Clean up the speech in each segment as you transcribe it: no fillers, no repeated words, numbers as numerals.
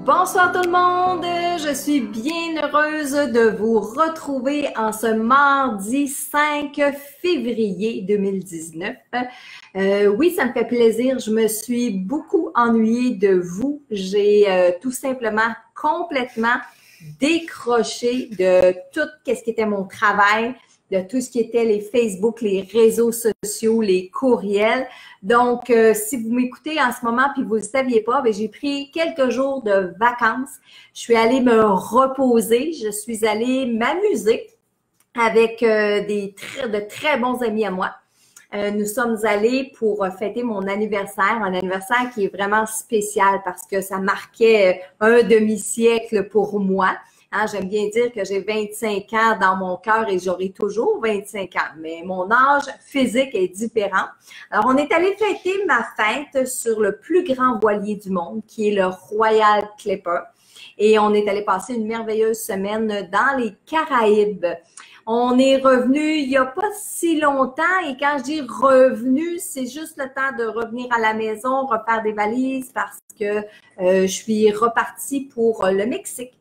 Bonsoir tout le monde, je suis bien heureuse de vous retrouver en ce mardi 5 février 2019. Oui, ça me fait plaisir, je me suis beaucoup ennuyée de vous. J'ai tout simplement complètement décroché de tout ce qui était mon travail, de tout ce qui était les Facebook, les réseaux sociaux, les courriels. Donc, si vous m'écoutez en ce moment puis vous ne le saviez pas, j'ai pris quelques jours de vacances. Je suis allée me reposer. Je suis allée m'amuser avec de très bons amis à moi. Nous sommes allés pour fêter mon anniversaire, un anniversaire qui est vraiment spécial parce que ça marquait un demi-siècle pour moi. Hein, j'aime bien dire que j'ai 25 ans dans mon cœur et j'aurai toujours 25 ans, mais mon âge physique est différent. Alors, on est allé fêter ma fête sur le plus grand voilier du monde, qui est le Royal Clipper. Et on est allé passer une merveilleuse semaine dans les Caraïbes. On est revenu il n'y a pas si longtemps et quand je dis revenu, c'est juste le temps de revenir à la maison, refaire des valises parce que je suis repartie pour le Mexique.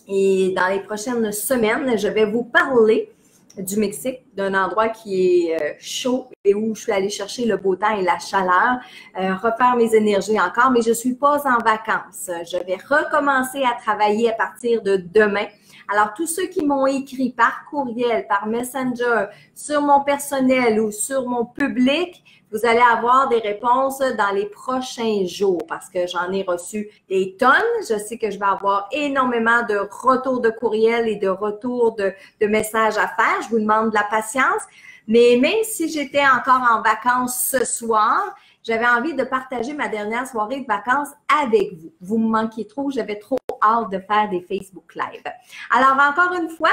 Et dans les prochaines semaines, je vais vous parler du Mexique, d'un endroit qui est chaud et où je suis allée chercher le beau temps et la chaleur, refaire mes énergies encore, mais je ne suis pas en vacances. Je vais recommencer à travailler à partir de demain. Alors, tous ceux qui m'ont écrit par courriel, par Messenger, sur mon personnel ou sur mon public, vous allez avoir des réponses dans les prochains jours parce que j'en ai reçu des tonnes. Je sais que je vais avoir énormément de retours de courriel et de retours de messages à faire. Je vous demande de la patience. Mais même si j'étais encore en vacances ce soir, j'avais envie de partager ma dernière soirée de vacances avec vous. Vous me manquiez trop, j'avais trop hâte de faire des Facebook Live. Alors, encore une fois,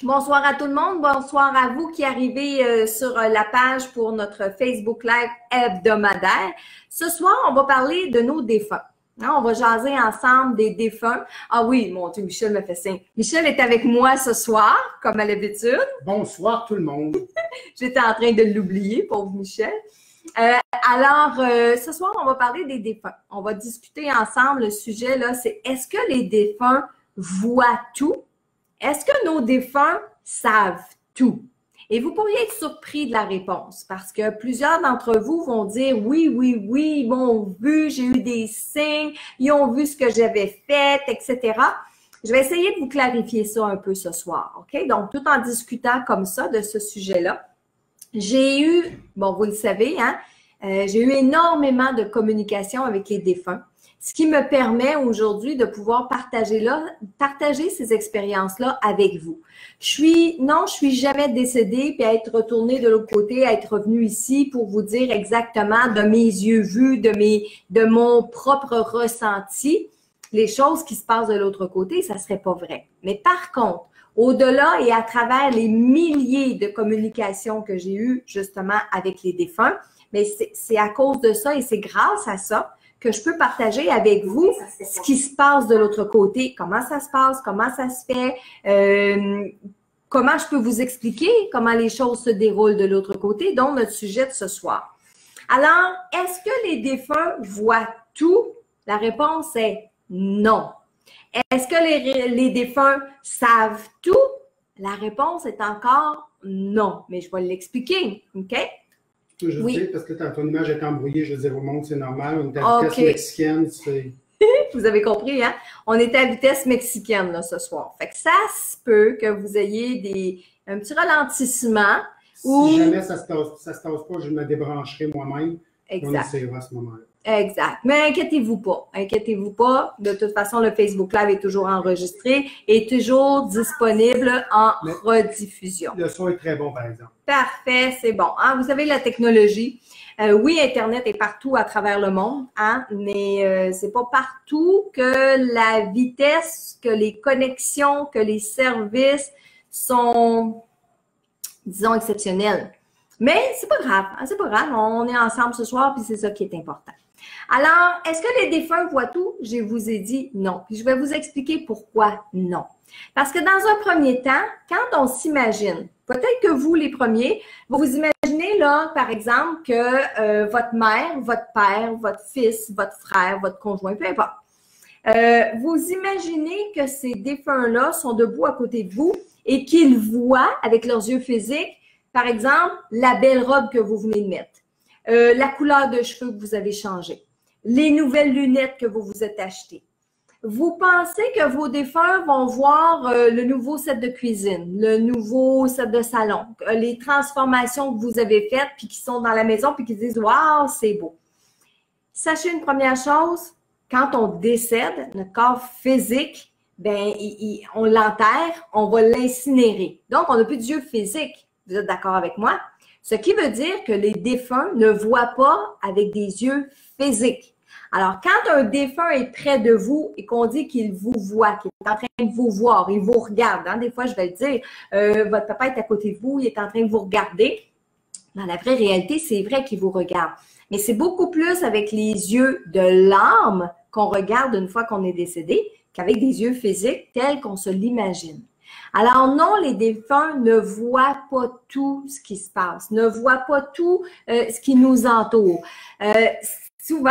bonsoir à tout le monde. Bonsoir à vous qui arrivez sur la page pour notre Facebook Live hebdomadaire. Ce soir, on va parler de nos défunts. On va jaser ensemble des défunts. Ah oui, mon Dieu, Michel me fait signe. Michel est avec moi ce soir, comme à l'habitude. Bonsoir tout le monde. J'étais en train de l'oublier, pauvre Michel. Ce soir, on va parler des défunts. On va discuter ensemble. Le sujet, là, c'est est-ce que les défunts voient tout? Est-ce que nos défunts savent tout? Et vous pourriez être surpris de la réponse parce que plusieurs d'entre vous vont dire oui, oui, oui, ils m'ont vu, j'ai eu des signes, ils ont vu ce que j'avais fait, etc. Je vais essayer de vous clarifier ça un peu ce soir, OK? Donc, tout en discutant comme ça de ce sujet-là, j'ai eu, bon, vous le savez, hein, j'ai eu énormément de communication avec les défunts, ce qui me permet aujourd'hui de pouvoir partager ces expériences-là avec vous. Je suis jamais décédée puis à être retournée de l'autre côté, à être revenue ici pour vous dire exactement de mes yeux vus, de mon propre ressenti, les choses qui se passent de l'autre côté, ça serait pas vrai. Mais par contre, au-delà et à travers les milliers de communications que j'ai eues justement avec les défunts, mais c'est à cause de ça et c'est grâce à ça que je peux partager avec vous ce qui se passe de l'autre côté, comment ça se passe, comment ça se fait, comment je peux vous expliquer comment les choses se déroulent de l'autre côté, dont notre sujet de ce soir. Alors, est-ce que les défunts voient tout? La réponse est non. Est-ce que les défunts savent tout? La réponse est encore non, mais je vais l'expliquer, OK? Je peux juste dire, parce que ton image est embrouillée, je veux dire au monde, c'est normal, on est à vitesse Okay. mexicaine, c'est... Vous avez compris, hein? On est à vitesse mexicaine là, ce soir. Fait que ça se peut que vous ayez un petit ralentissement. Si jamais ça se passe pas, je me débrancherai moi-même. Exact. On essaiera à ce moment-là. Exact. Mais inquiétez-vous pas. Inquiétez-vous pas. De toute façon, le Facebook Live est toujours enregistré et toujours disponible en rediffusion. Le son est très bon, par exemple. Parfait, c'est bon. Hein? Vous savez, la technologie, oui, Internet est partout à travers le monde, hein? Mais c'est pas partout que la vitesse, que les connexions, que les services sont, disons, exceptionnels. Mais c'est pas grave, hein? C'est pas grave. On est ensemble ce soir, puis c'est ça qui est important. Alors, est-ce que les défunts voient tout? Je vous ai dit non. Puis je vais vous expliquer pourquoi non. Parce que dans un premier temps, quand on s'imagine, peut-être que vous, les premiers, vous vous imaginez là, par exemple, que votre mère, votre père, votre fils, votre frère, votre conjoint, peu importe, vous imaginez que ces défunts-là sont debout à côté de vous et qu'ils voient avec leurs yeux physiques, par exemple, la belle robe que vous venez de mettre, la couleur de cheveux que vous avez changé, les nouvelles lunettes que vous vous êtes achetées. Vous pensez que vos défunts vont voir le nouveau set de cuisine, le nouveau set de salon, les transformations que vous avez faites puis qui sont dans la maison puis qui disent « Wow, c'est beau ». Sachez une première chose, quand on décède, notre corps physique, ben, on l'enterre, on va l'incinérer. Donc, on n'a plus d'yeux physiques. Vous êtes d'accord avec moi? Ce qui veut dire que les défunts ne voient pas avec des yeux physiques. Alors, quand un défunt est près de vous et qu'on dit qu'il vous voit, qu'il est en train de vous voir, il vous regarde, hein, des fois, je vais le dire, votre papa est à côté de vous, il est en train de vous regarder. Dans la vraie réalité, c'est vrai qu'il vous regarde. Mais c'est beaucoup plus avec les yeux de l'âme qu'on regarde une fois qu'on est décédé qu'avec des yeux physiques tels qu'on se l'imagine. Alors non, les défunts ne voient pas tout ce qui se passe, ne voient pas tout ce qui nous entoure. Souvent,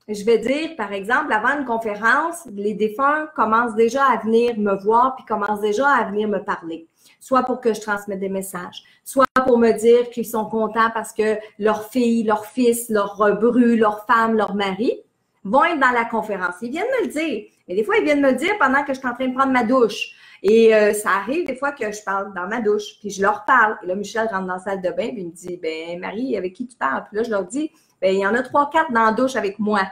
je vais dire, par exemple, avant une conférence, les défunts commencent déjà à venir me voir puis commencent déjà à venir me parler. Soit pour que je transmette des messages, soit pour me dire qu'ils sont contents parce que leur fille, leur fils, leur bru, leur femme, leur mari vont être dans la conférence. Ils viennent me le dire. Et des fois, ils viennent me le dire pendant que je suis en train de prendre ma douche. Et ça arrive des fois que je parle dans ma douche, puis je leur parle. Et là, Michel rentre dans la salle de bain, puis il me dit, ben Marie, avec qui tu parles? Puis là, je leur dis, ben il y en a 3-4 dans la douche avec moi.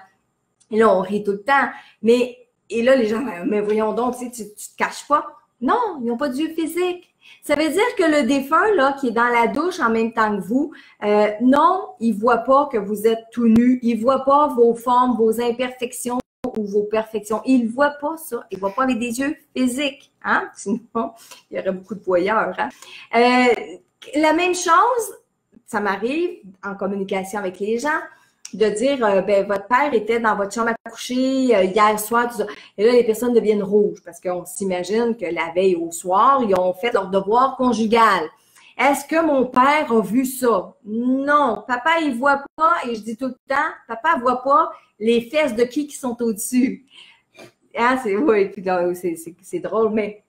Et là, on rit tout le temps. Et là, les gens, mais voyons donc, tu te caches pas. Non, ils n'ont pas d'yeux physique. Ça veut dire que le défunt, là, qui est dans la douche en même temps que vous, non, il voit pas que vous êtes tout nu. Il voit pas vos formes, vos imperfections ou vos perfections. Il voit pas ça. Il voit pas avec des yeux physiques. Hein? Sinon, il y aurait beaucoup de voyeurs. Hein? La même chose, ça m'arrive en communication avec les gens, de dire, ben, votre père était dans votre chambre à coucher hier soir, tout ça. Et là, les personnes deviennent rouges parce qu'on s'imagine que la veille au soir, ils ont fait leur devoir conjugal. Est-ce que mon père a vu ça? Non. Papa, il voit pas, et je dis tout le temps, papa voit pas les fesses de qui sont au-dessus. Hein, oui, puis là, c'est drôle, mais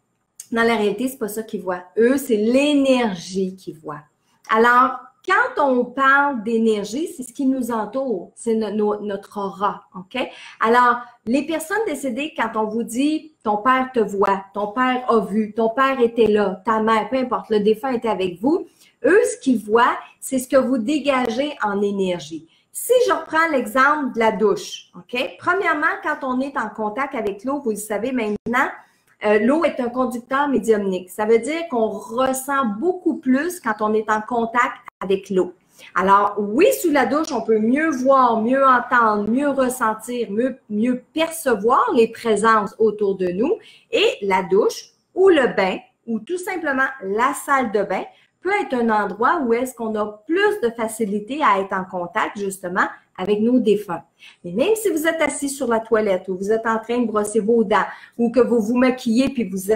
dans la réalité, c'est pas ça qu'ils voient. Eux, c'est l'énergie qu'ils voient. Alors, quand on parle d'énergie, c'est ce qui nous entoure, c'est notre aura, OK? Alors, les personnes décédées, quand on vous dit « ton père te voit, ton père a vu, ton père était là, ta mère, peu importe, le défunt était avec vous », eux, ce qu'ils voient, c'est ce que vous dégagez en énergie. Si je reprends l'exemple de la douche, OK? Premièrement, quand on est en contact avec l'eau, vous le savez maintenant, l'eau est un conducteur médiumnique. Ça veut dire qu'on ressent beaucoup plus quand on est en contact avec l'eau. Alors, oui, sous la douche, on peut mieux voir, mieux entendre, mieux ressentir, mieux percevoir les présences autour de nous. Et la douche ou le bain ou tout simplement la salle de bain peut être un endroit où est-ce qu'on a plus de facilité à être en contact justement avec nos défunts. Mais même si vous êtes assis sur la toilette ou vous êtes en train de brosser vos dents ou que vous vous maquillez puis vous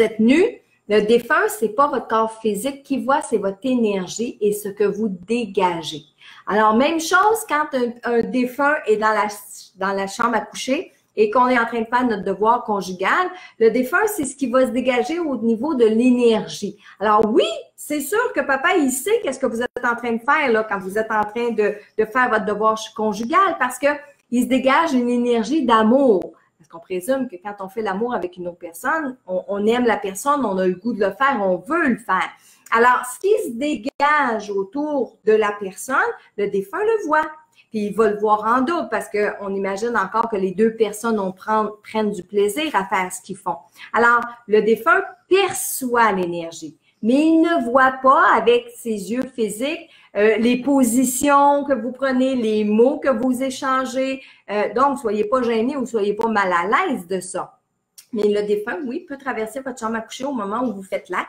êtes nu, le défunt, c'est pas votre corps physique qui voit, c'est votre énergie et ce que vous dégagez. Alors, même chose quand un défunt est dans la chambre à coucher et qu'on est en train de faire notre devoir conjugal, le défunt, c'est ce qui va se dégager au niveau de l'énergie. Alors oui, c'est sûr que papa, il sait qu'est-ce que vous êtes en train de faire là quand vous êtes en train de faire votre devoir conjugal parce que il se dégage une énergie d'amour. Parce qu'on présume que quand on fait l'amour avec une autre personne, on aime la personne, on a le goût de le faire, on veut le faire. Alors, ce qui se dégage autour de la personne, le défunt le voit. Puis il va le voir en double parce qu'on imagine encore que les deux personnes prennent du plaisir à faire ce qu'ils font. Alors, le défunt perçoit l'énergie, mais il ne voit pas avec ses yeux physiques les positions que vous prenez, les mots que vous échangez. Donc, soyez pas gênés ou soyez pas mal à l'aise de ça. Mais le défunt, oui, peut traverser votre chambre à coucher au moment où vous faites l'acte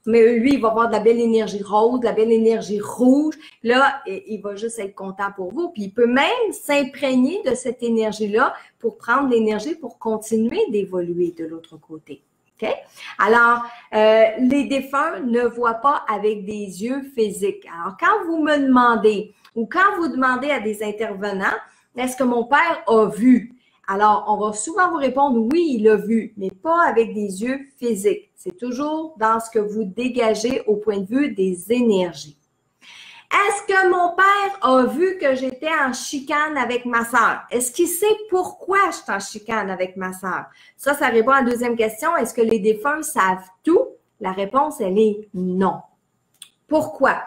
Mais lui, il va avoir de la belle énergie rose, de la belle énergie rouge. Là, il va juste être content pour vous. Puis il peut même s'imprégner de cette énergie-là pour prendre l'énergie pour continuer d'évoluer de l'autre côté. OK? Alors, les défunts ne voient pas avec des yeux physiques. Alors, quand vous me demandez ou quand vous demandez à des intervenants, est-ce que mon père a vu? Alors, on va souvent vous répondre oui, il l'a vu, mais pas avec des yeux physiques. C'est toujours dans ce que vous dégagez au point de vue des énergies. Est-ce que mon père a vu que j'étais en chicane avec ma sœur? Est-ce qu'il sait pourquoi je suis en chicane avec ma sœur? Ça répond à la deuxième question. Est-ce que les défunts savent tout? La réponse, elle est non. Pourquoi?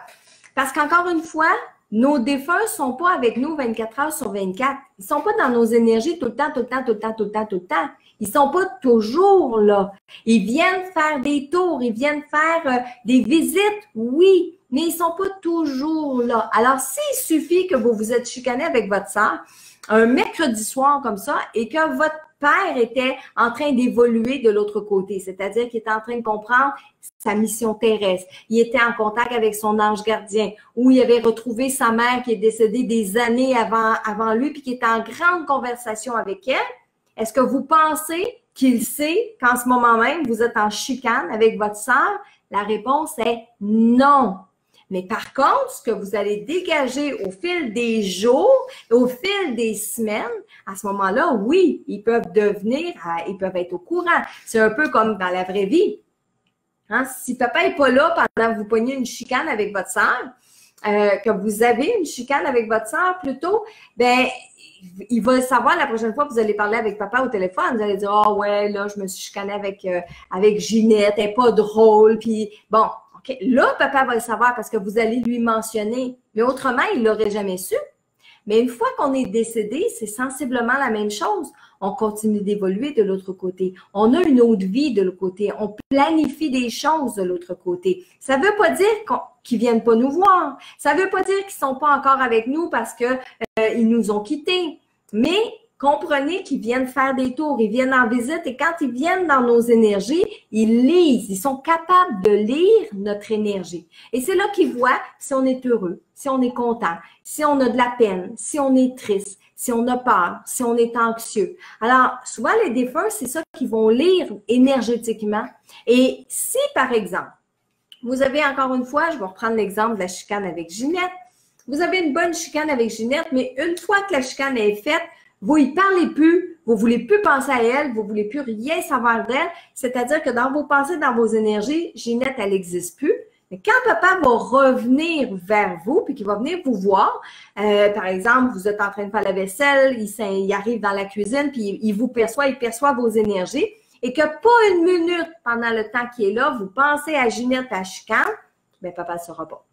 Parce qu'encore une fois, nos défunts ne sont pas avec nous 24 heures sur 24. Ils ne sont pas dans nos énergies tout le temps, tout le temps, tout le temps, tout le temps, tout le temps. Ils ne sont pas toujours là. Ils viennent faire des tours, ils viennent faire des visites, oui, mais ils ne sont pas toujours là. Alors, s'il suffit que vous vous êtes chicané avec votre sœur un mercredi soir comme ça et que votre père était en train d'évoluer de l'autre côté, c'est-à-dire qu'il était en train de comprendre sa mission terrestre. Il était en contact avec son ange gardien, où il avait retrouvé sa mère qui est décédée des années avant lui, puis qui était en grande conversation avec elle. Est-ce que vous pensez qu'il sait qu'en ce moment même, vous êtes en chicane avec votre sœur? La réponse est non. Mais par contre, ce que vous allez dégager au fil des jours, au fil des semaines, à ce moment-là, oui, ils peuvent être au courant. C'est un peu comme dans la vraie vie. Hein? Si papa n'est pas là pendant que vous pognez une chicane avec votre sœur, que vous avez une chicane avec votre sœur plutôt, ben il va savoir la prochaine fois que vous allez parler avec papa au téléphone. Vous allez dire, ah ouais, là, je me suis chicanée avec Ginette, elle n'est pas drôle, puis bon. Okay. Là, papa va le savoir parce que vous allez lui mentionner. Mais autrement, il ne l'aurait jamais su. Mais une fois qu'on est décédé, c'est sensiblement la même chose. On continue d'évoluer de l'autre côté. On a une autre vie de l'autre côté. On planifie des choses de l'autre côté. Ça ne veut pas dire qu'ils ne viennent pas nous voir. Ça ne veut pas dire qu'ils ne sont pas encore avec nous parce qu'ils nous ont quittés. Mais comprenez qu'ils viennent faire des tours, ils viennent en visite et quand ils viennent dans nos énergies, ils lisent, ils sont capables de lire notre énergie. Et c'est là qu'ils voient si on est heureux, si on est content, si on a de la peine, si on est triste, si on a peur, si on est anxieux. Alors, souvent, les défunts, c'est ça qu'ils vont lire énergétiquement. Et si, par exemple, vous avez encore une fois, je vais reprendre l'exemple de la chicane avec Ginette, vous avez une bonne chicane avec Ginette, mais une fois que la chicane est faite, vous y parlez plus, vous voulez plus penser à elle, vous voulez plus rien savoir d'elle. C'est-à-dire que dans vos pensées, dans vos énergies, Ginette, elle n'existe plus. Mais quand papa va revenir vers vous, puis qu'il va venir vous voir, par exemple, vous êtes en train de faire la vaisselle, il arrive dans la cuisine, puis il vous perçoit, il perçoit vos énergies, et que pas une minute pendant le temps qu'il est là, vous pensez à Ginette, à chicane, bien papa ne saura pas.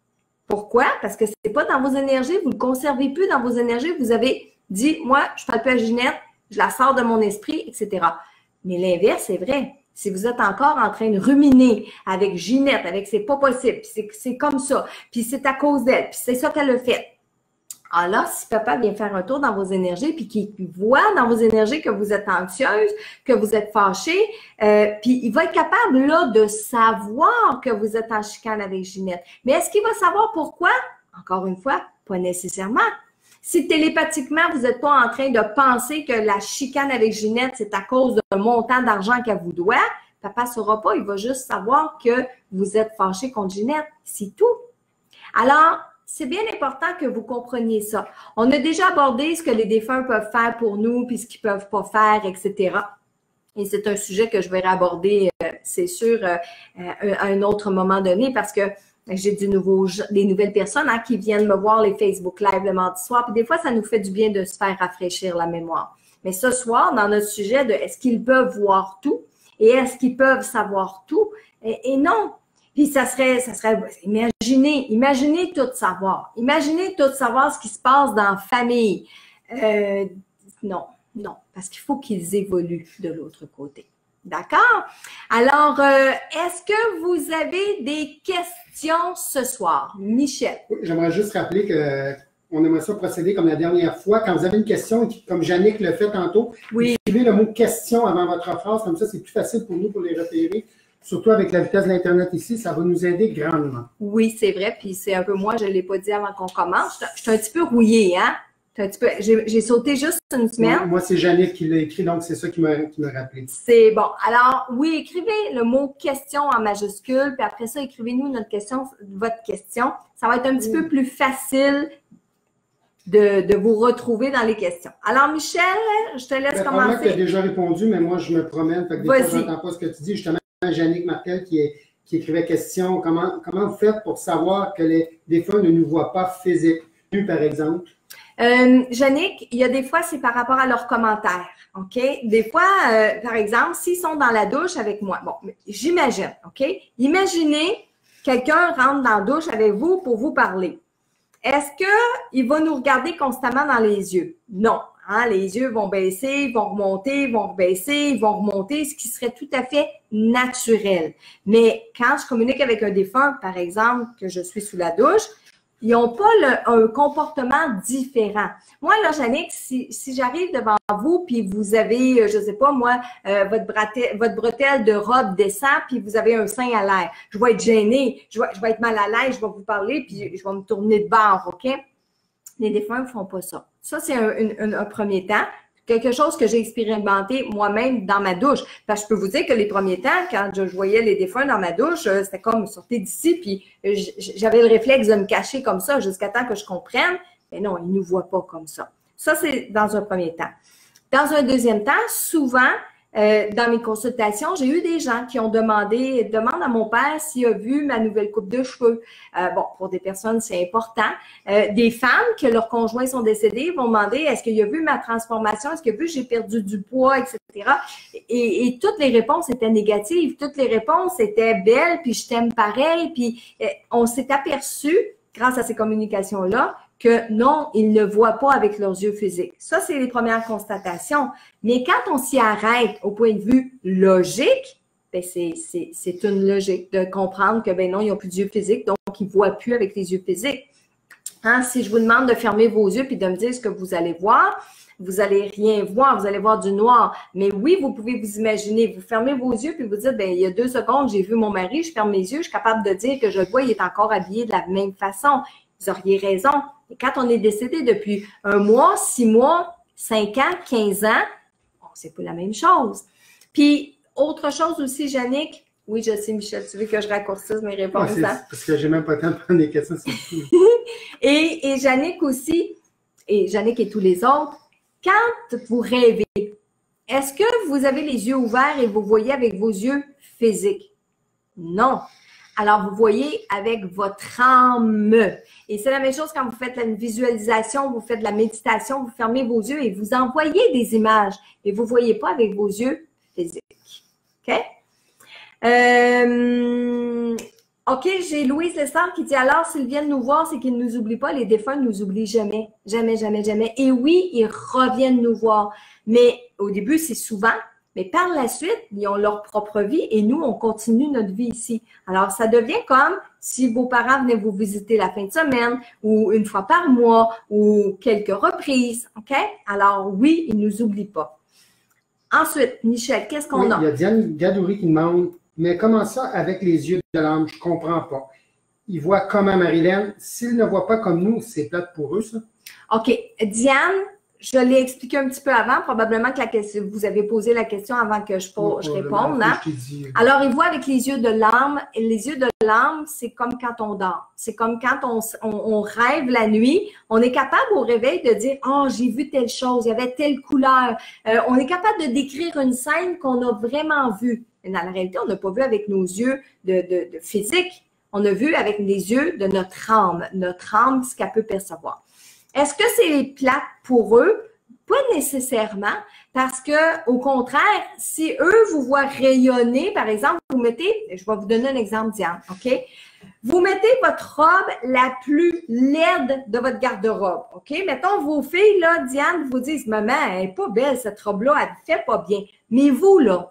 Pourquoi? Parce que c'est pas dans vos énergies, vous ne le conservez plus dans vos énergies, vous avez dit, moi, je ne parle plus à Ginette, je la sors de mon esprit, etc. Mais l'inverse, c'est vrai. Si vous êtes encore en train de ruminer avec Ginette, avec c'est pas possible, puis c'est comme ça, puis c'est à cause d'elle, puis c'est ça qu'elle a fait. Alors, si papa vient faire un tour dans vos énergies, puis qu'il voit dans vos énergies que vous êtes anxieuse, que vous êtes fâchée, puis il va être capable là de savoir que vous êtes en chicane avec Ginette. Mais est-ce qu'il va savoir pourquoi? Encore une fois, pas nécessairement. Si télépathiquement, vous n'êtes pas en train de penser que la chicane avec Ginette, c'est à cause d'un montant d'argent qu'elle vous doit, papa ne saura pas, il va juste savoir que vous êtes fâché contre Ginette. C'est tout. Alors, c'est bien important que vous compreniez ça. On a déjà abordé ce que les défunts peuvent faire pour nous, puis ce qu'ils ne peuvent pas faire, etc. Et c'est un sujet que je vais aborder, c'est sûr, à un autre moment donné, parce que j'ai des nouvelles personnes qui viennent me voir les Facebook Live le mardi soir. Puis des fois, ça nous fait du bien de se faire rafraîchir la mémoire. Mais ce soir, dans notre sujet de est-ce qu'ils peuvent voir tout et est-ce qu'ils peuvent savoir tout? Et non. Puis ça serait imaginez tout savoir. Imaginez tout savoir ce qui se passe dans la famille. Non, parce qu'il faut qu'ils évoluent de l'autre côté. D'accord? Alors, est-ce que vous avez des questions ce soir? Michel. Oui, j'aimerais juste rappeler qu'on aimerait ça procéder comme la dernière fois. Quand vous avez une question, comme Jannick le fait tantôt, oui. Écrivez le mot « question » avant votre phrase. Comme ça, c'est plus facile pour nous pour les repérer. Surtout avec la vitesse de l'Internet ici, ça va nous aider grandement. Oui, c'est vrai. Puis c'est un peu moi, je ne l'ai pas dit avant qu'on commence. Je suis un petit peu rouillée, hein? J'ai sauté juste une semaine. Moi, c'est Jannick qui l'a écrit, donc c'est ça qui m'a rappelé. C'est bon. Alors, oui, écrivez le mot question en majuscule, puis après ça, écrivez-nous votre question. Ça va être un petit peu plus facile de vous retrouver dans les questions. Alors, Michel, je te laisse commencer. Tu as déjà répondu, mais moi, je me promène. Fait que des fois, je n'entends pas ce que tu dis. Justement, Jannick Martel qui écrivait question. Comment vous faites pour savoir que les défunts ne nous voient pas physiquement, par exemple? Jannick, il y a des fois, c'est par rapport à leurs commentaires, OK? Des fois, par exemple, s'ils sont dans la douche avec moi, bon, j'imagine, OK? Imaginez, quelqu'un rentre dans la douche avec vous pour vous parler. Est-ce qu'il va nous regarder constamment dans les yeux? Non. Hein? Les yeux vont baisser, vont remonter, vont baisser, vont remonter, ce qui serait tout à fait naturel. Mais quand je communique avec un défunt, par exemple, que je suis sous la douche, ils n'ont pas un comportement différent. Moi, là, Jannick, si j'arrive devant vous, puis vous avez, je ne sais pas moi, votre bretelle de robe descend, puis vous avez un sein à l'air, je vais être gênée, je vais être mal à l'aise, je vais vous parler, puis je vais me tourner de bord, OK? Les défunts ne font pas ça. Ça, c'est un premier temps. Quelque chose que j'ai expérimenté moi-même dans ma douche. Parce que je peux vous dire que les premiers temps, quand je voyais les défunts dans ma douche, c'était comme sortir d'ici, puis j'avais le réflexe de me cacher comme ça jusqu'à temps que je comprenne. Mais non, ils ne nous voient pas comme ça. Ça, c'est dans un premier temps. Dans un deuxième temps, souvent, dans mes consultations, j'ai eu des gens qui ont demande à mon père s'il a vu ma nouvelle coupe de cheveux. Bon, pour des personnes, c'est important. Des femmes que leurs conjoints sont décédés vont demander est-ce qu'il a vu ma transformation, est-ce qu'il a vu que j'ai perdu du poids, etc. Et toutes les réponses étaient négatives, toutes les réponses étaient belles, puis je t'aime pareil, puis on s'est aperçu, grâce à ces communications-là, que non, ils ne voient pas avec leurs yeux physiques. Ça, c'est les premières constatations. Mais quand on s'y arrête au point de vue logique, ben c'est une logique de comprendre que ben non, ils n'ont plus d'yeux physiques, donc ils ne voient plus avec les yeux physiques. Hein, si je vous demande de fermer vos yeux puis de me dire ce que vous allez voir, vous n'allez rien voir, vous allez voir du noir. Mais oui, vous pouvez vous imaginer, vous fermez vos yeux puis vous dites, ben il y a 2 secondes, j'ai vu mon mari, je ferme mes yeux, je suis capable de dire que je le vois, il est encore habillé de la même façon. Vous auriez raison. Et quand on est décédé depuis 1 mois, 6 mois, 5 ans, 15 ans, bon, c'est pas la même chose. Puis, autre chose aussi, Jannick, oui, je sais, Michel, tu veux que je raccourcisse mes réponses. Hein? Parce que j'ai même pas le temps de prendre des questions. Et Jannick aussi, et Jannick et tous les autres, quand vous rêvez, est-ce que vous avez les yeux ouverts et vous voyez avec vos yeux physiques? Non. Alors, vous voyez avec votre âme. Et c'est la même chose quand vous faites une visualisation, vous faites de la méditation, vous fermez vos yeux et vous envoyez des images, mais vous ne voyez pas avec vos yeux physiques. OK? OK, j'ai Louise Lessard qui dit « Alors, s'ils viennent nous voir, c'est qu'ils ne nous oublient pas. Les défunts ne nous oublient jamais. Jamais, jamais, jamais. Et oui, ils reviennent nous voir. Mais au début, c'est souvent. Mais par la suite, ils ont leur propre vie et nous, on continue notre vie ici. Alors, ça devient comme si vos parents venaient vous visiter la fin de semaine ou 1 fois par mois ou quelques reprises. OK? Alors, oui, ils ne nous oublient pas. Ensuite, Michel, qu'est-ce qu'on a? Il y a Diane Gadouri qui demande « Mais comment ça avec les yeux de l'âme? Je ne comprends pas. Ils voient comment, Marilyn? S'ils ne voient pas comme nous, c'est plate pour eux, ça? » OK. Diane, je l'ai expliqué un petit peu avant. Probablement que vous avez posé la question avant que je réponde. Hein? Alors, ils voient avec les yeux de l'âme. Et les yeux de l'âme, c'est comme quand on dort. C'est comme quand on rêve la nuit. On est capable au réveil de dire « Oh, j'ai vu telle chose, il y avait telle couleur. On est capable de décrire une scène qu'on a vraiment vue. Mais dans la réalité, on n'a pas vu avec nos yeux de physique. On a vu avec les yeux de notre âme, ce qu'elle peut percevoir. Est-ce que c'est plate pour eux? Pas nécessairement, parce que au contraire, si eux vous voient rayonner, par exemple, vous mettez, je vais vous donner un exemple, Diane, OK? Vous mettez votre robe la plus laide de votre garde-robe, OK? Mettons, vos filles, là, Diane, vous disent, maman, elle n'est pas belle, cette robe-là, elle ne fait pas bien. Mais vous, là,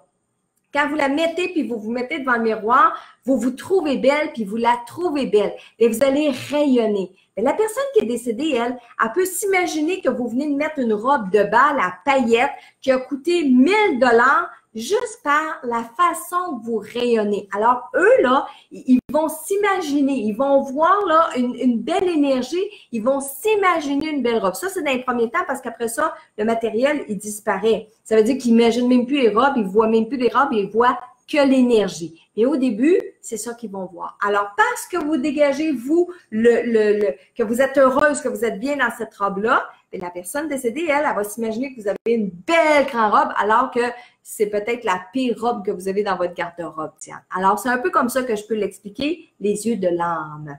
quand vous la mettez puis vous vous mettez devant le miroir, vous vous trouvez belle puis vous la trouvez belle et vous allez rayonner. Mais la personne qui est décédée, elle peut s'imaginer que vous venez de mettre une robe de bal à paillettes qui a coûté 1 000 $, juste par la façon que vous rayonnez. Alors, eux, là, ils vont s'imaginer, ils vont voir là une belle énergie, ils vont s'imaginer une belle robe. Ça, c'est dans les premiers temps parce qu'après ça, le matériel, il disparaît. Ça veut dire qu'ils n'imaginent même plus les robes, ils voient même plus les robes, ils voient que l'énergie. Et au début, c'est ça qu'ils vont voir. Alors, parce que vous dégagez, vous, que vous êtes heureuse, que vous êtes bien dans cette robe-là, la personne décédée, elle va s'imaginer que vous avez une belle grande robe, alors que c'est peut-être la pire robe que vous avez dans votre garde-robe. Tiens. Alors, c'est un peu comme ça que je peux l'expliquer, les yeux de l'âme.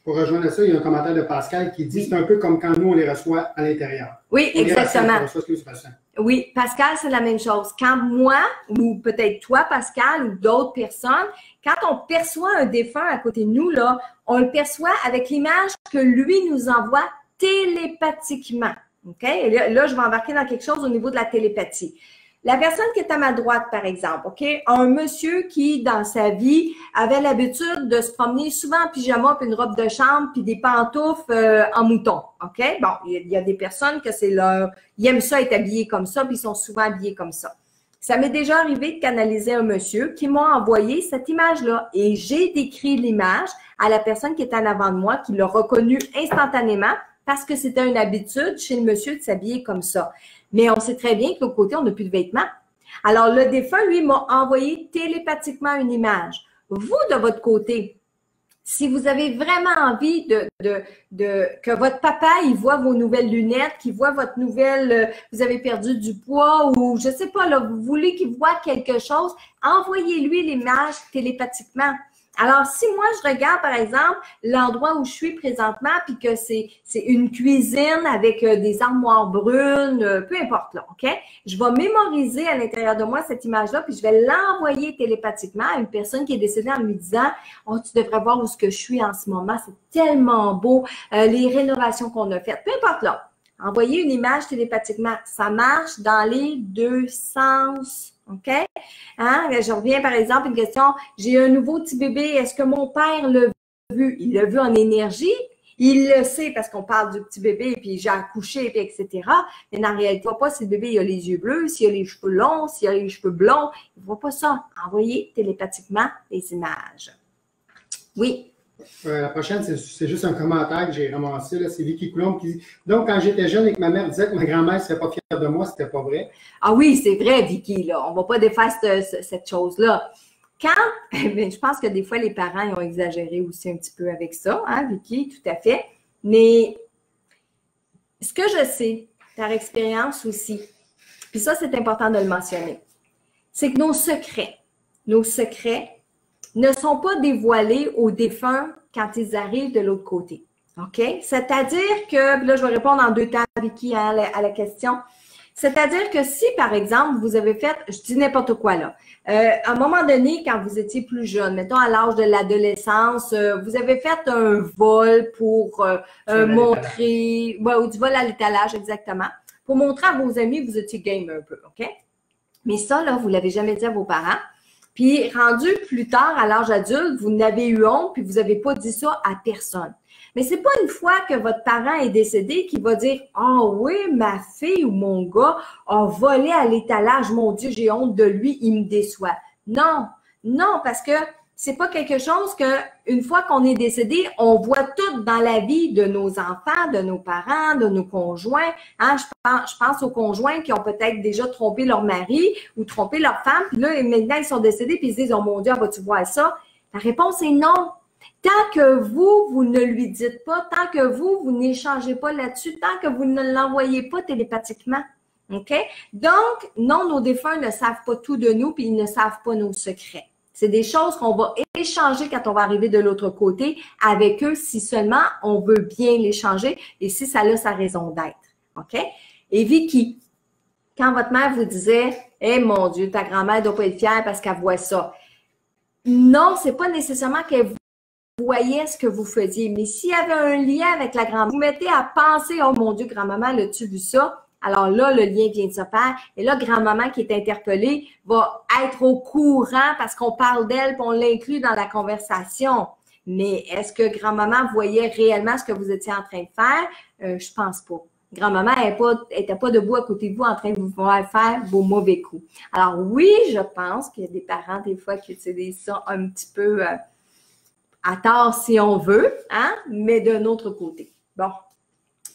Pour rejoindre ça, il y a un commentaire de Pascal qui dit c'est un peu comme quand nous, on les reçoit à l'intérieur. Oui, exactement. On oui, Pascal, c'est la même chose. Quand moi, ou peut-être toi, Pascal, ou d'autres personnes, quand on perçoit un défunt à côté de nous, là, on le perçoit avec l'image que lui nous envoie télépathiquement. OK? Et là, je vais embarquer dans quelque chose au niveau de la télépathie. La personne qui est à ma droite, par exemple, OK? Un monsieur qui, dans sa vie, avait l'habitude de se promener souvent en pyjama, puis une robe de chambre, puis des pantoufles en mouton. OK? Bon, il y a des personnes que c'est leur... Ils aiment ça être habillés comme ça, puis ils sont souvent habillés comme ça. Ça m'est déjà arrivé de canaliser un monsieur qui m'a envoyé cette image-là. Et j'ai décrit l'image à la personne qui est en avant de moi, qui l'a reconnue instantanément, parce que c'était une habitude chez le monsieur de s'habiller comme ça. Mais on sait très bien que de l'autre côté, on n'a plus de vêtements. Alors, le défunt, lui, m'a envoyé télépathiquement une image. Vous, de votre côté, si vous avez vraiment envie que votre papa, il voit vos nouvelles lunettes, qu'il voit votre nouvelle, vous avez perdu du poids ou je sais pas, là, vous voulez qu'il voit quelque chose, envoyez-lui l'image télépathiquement. Alors, si moi, je regarde, par exemple, l'endroit où je suis présentement, puis que c'est une cuisine avec des armoires brunes, peu importe là, OK? Je vais mémoriser à l'intérieur de moi cette image-là, puis je vais l'envoyer télépathiquement à une personne qui est décédée en lui disant « Oh, tu devrais voir où ce que je suis en ce moment, c'est tellement beau, les rénovations qu'on a faites. » Peu importe là. Envoyer une image télépathiquement, ça marche dans les deux sens. OK? Hein? Je reviens, par exemple, une question. J'ai un nouveau petit bébé. Est-ce que mon père l'a vu? Il l'a vu en énergie. Il le sait parce qu'on parle du petit bébé, puis j'ai accouché, puis etc. Mais en réalité, il ne voit pas si le bébé il a les yeux bleus, s'il a les cheveux longs, s'il a les cheveux blonds. Il ne voit pas ça. Envoyez télépathiquement les images. Oui. La prochaine, c'est juste un commentaire que j'ai ramassé. C'est Vicky Coulombe qui dit « Donc, quand j'étais jeune et que ma mère disait que ma grand-mère ne serait pas fière de moi, c'était pas vrai. » Ah oui, c'est vrai, Vicky. Là. On ne va pas défaire cette chose-là. Mais je pense que des fois, les parents ils ont exagéré aussi un petit peu avec ça, hein, Vicky, tout à fait. Mais ce que je sais, par expérience aussi, puis ça, c'est important de le mentionner, c'est que nos secrets ne sont pas dévoilés aux défunts quand ils arrivent de l'autre côté. OK? C'est-à-dire que, là, je vais répondre en deux temps, Vicky, à la question. C'est-à-dire que si, par exemple, vous avez fait, je dis n'importe quoi là, à un moment donné, quand vous étiez plus jeune, mettons à l'âge de l'adolescence, vous avez fait un vol pour montrer, ou du vol à l'étalage, exactement, pour montrer à vos amis que vous étiez game un peu, OK? Mais ça, là, vous ne l'avez jamais dit à vos parents. Puis, rendu plus tard, à l'âge adulte, vous n'avez eu honte, puis vous n'avez pas dit ça à personne. Mais c'est pas une fois que votre parent est décédé qu'il va dire « Ah oui, ma fille ou mon gars a volé à l'étalage. Mon Dieu, j'ai honte de lui, il me déçoit. » Non, non, parce que c'est pas quelque chose que une fois qu'on est décédé, on voit tout dans la vie de nos enfants, de nos parents, de nos conjoints. Hein? Je pense aux conjoints qui ont peut-être déjà trompé leur mari ou trompé leur femme. Puis là, maintenant, ils sont décédés puis ils se disent « Oh mon Dieu, vas-tu voir ça? » La réponse est non. Tant que vous ne lui dites pas, tant que vous n'échangez pas là-dessus, tant que vous ne l'envoyez pas télépathiquement. OK? Donc, non, nos défunts ne savent pas tout de nous puis ils ne savent pas nos secrets. C'est des choses qu'on va échanger quand on va arriver de l'autre côté avec eux si seulement on veut bien l'échanger et si ça a sa raison d'être. OK? Et Vicky, quand votre mère vous disait « Eh mon Dieu, ta grand-mère ne doit pas être fière parce qu'elle voit ça. » Non, c'est pas nécessairement qu'elle voyait ce que vous faisiez. Mais s'il y avait un lien avec la grand-mère, vous mettez à penser « Oh mon Dieu, grand-maman, l'as-tu vu ça? » Alors là, le lien vient de se faire. Et là, grand-maman qui est interpellée va être au courant parce qu'on parle d'elle et on l'inclut dans la conversation. Mais est-ce que grand-maman voyait réellement ce que vous étiez en train de faire? Je pense pas. Grand-maman était pas debout à côté de vous en train de vous faire vos mauvais coups. Alors oui, je pense qu'il y a des parents des fois qui utilisent ça un petit peu à tort si on veut, hein, mais d'un autre côté. Bon,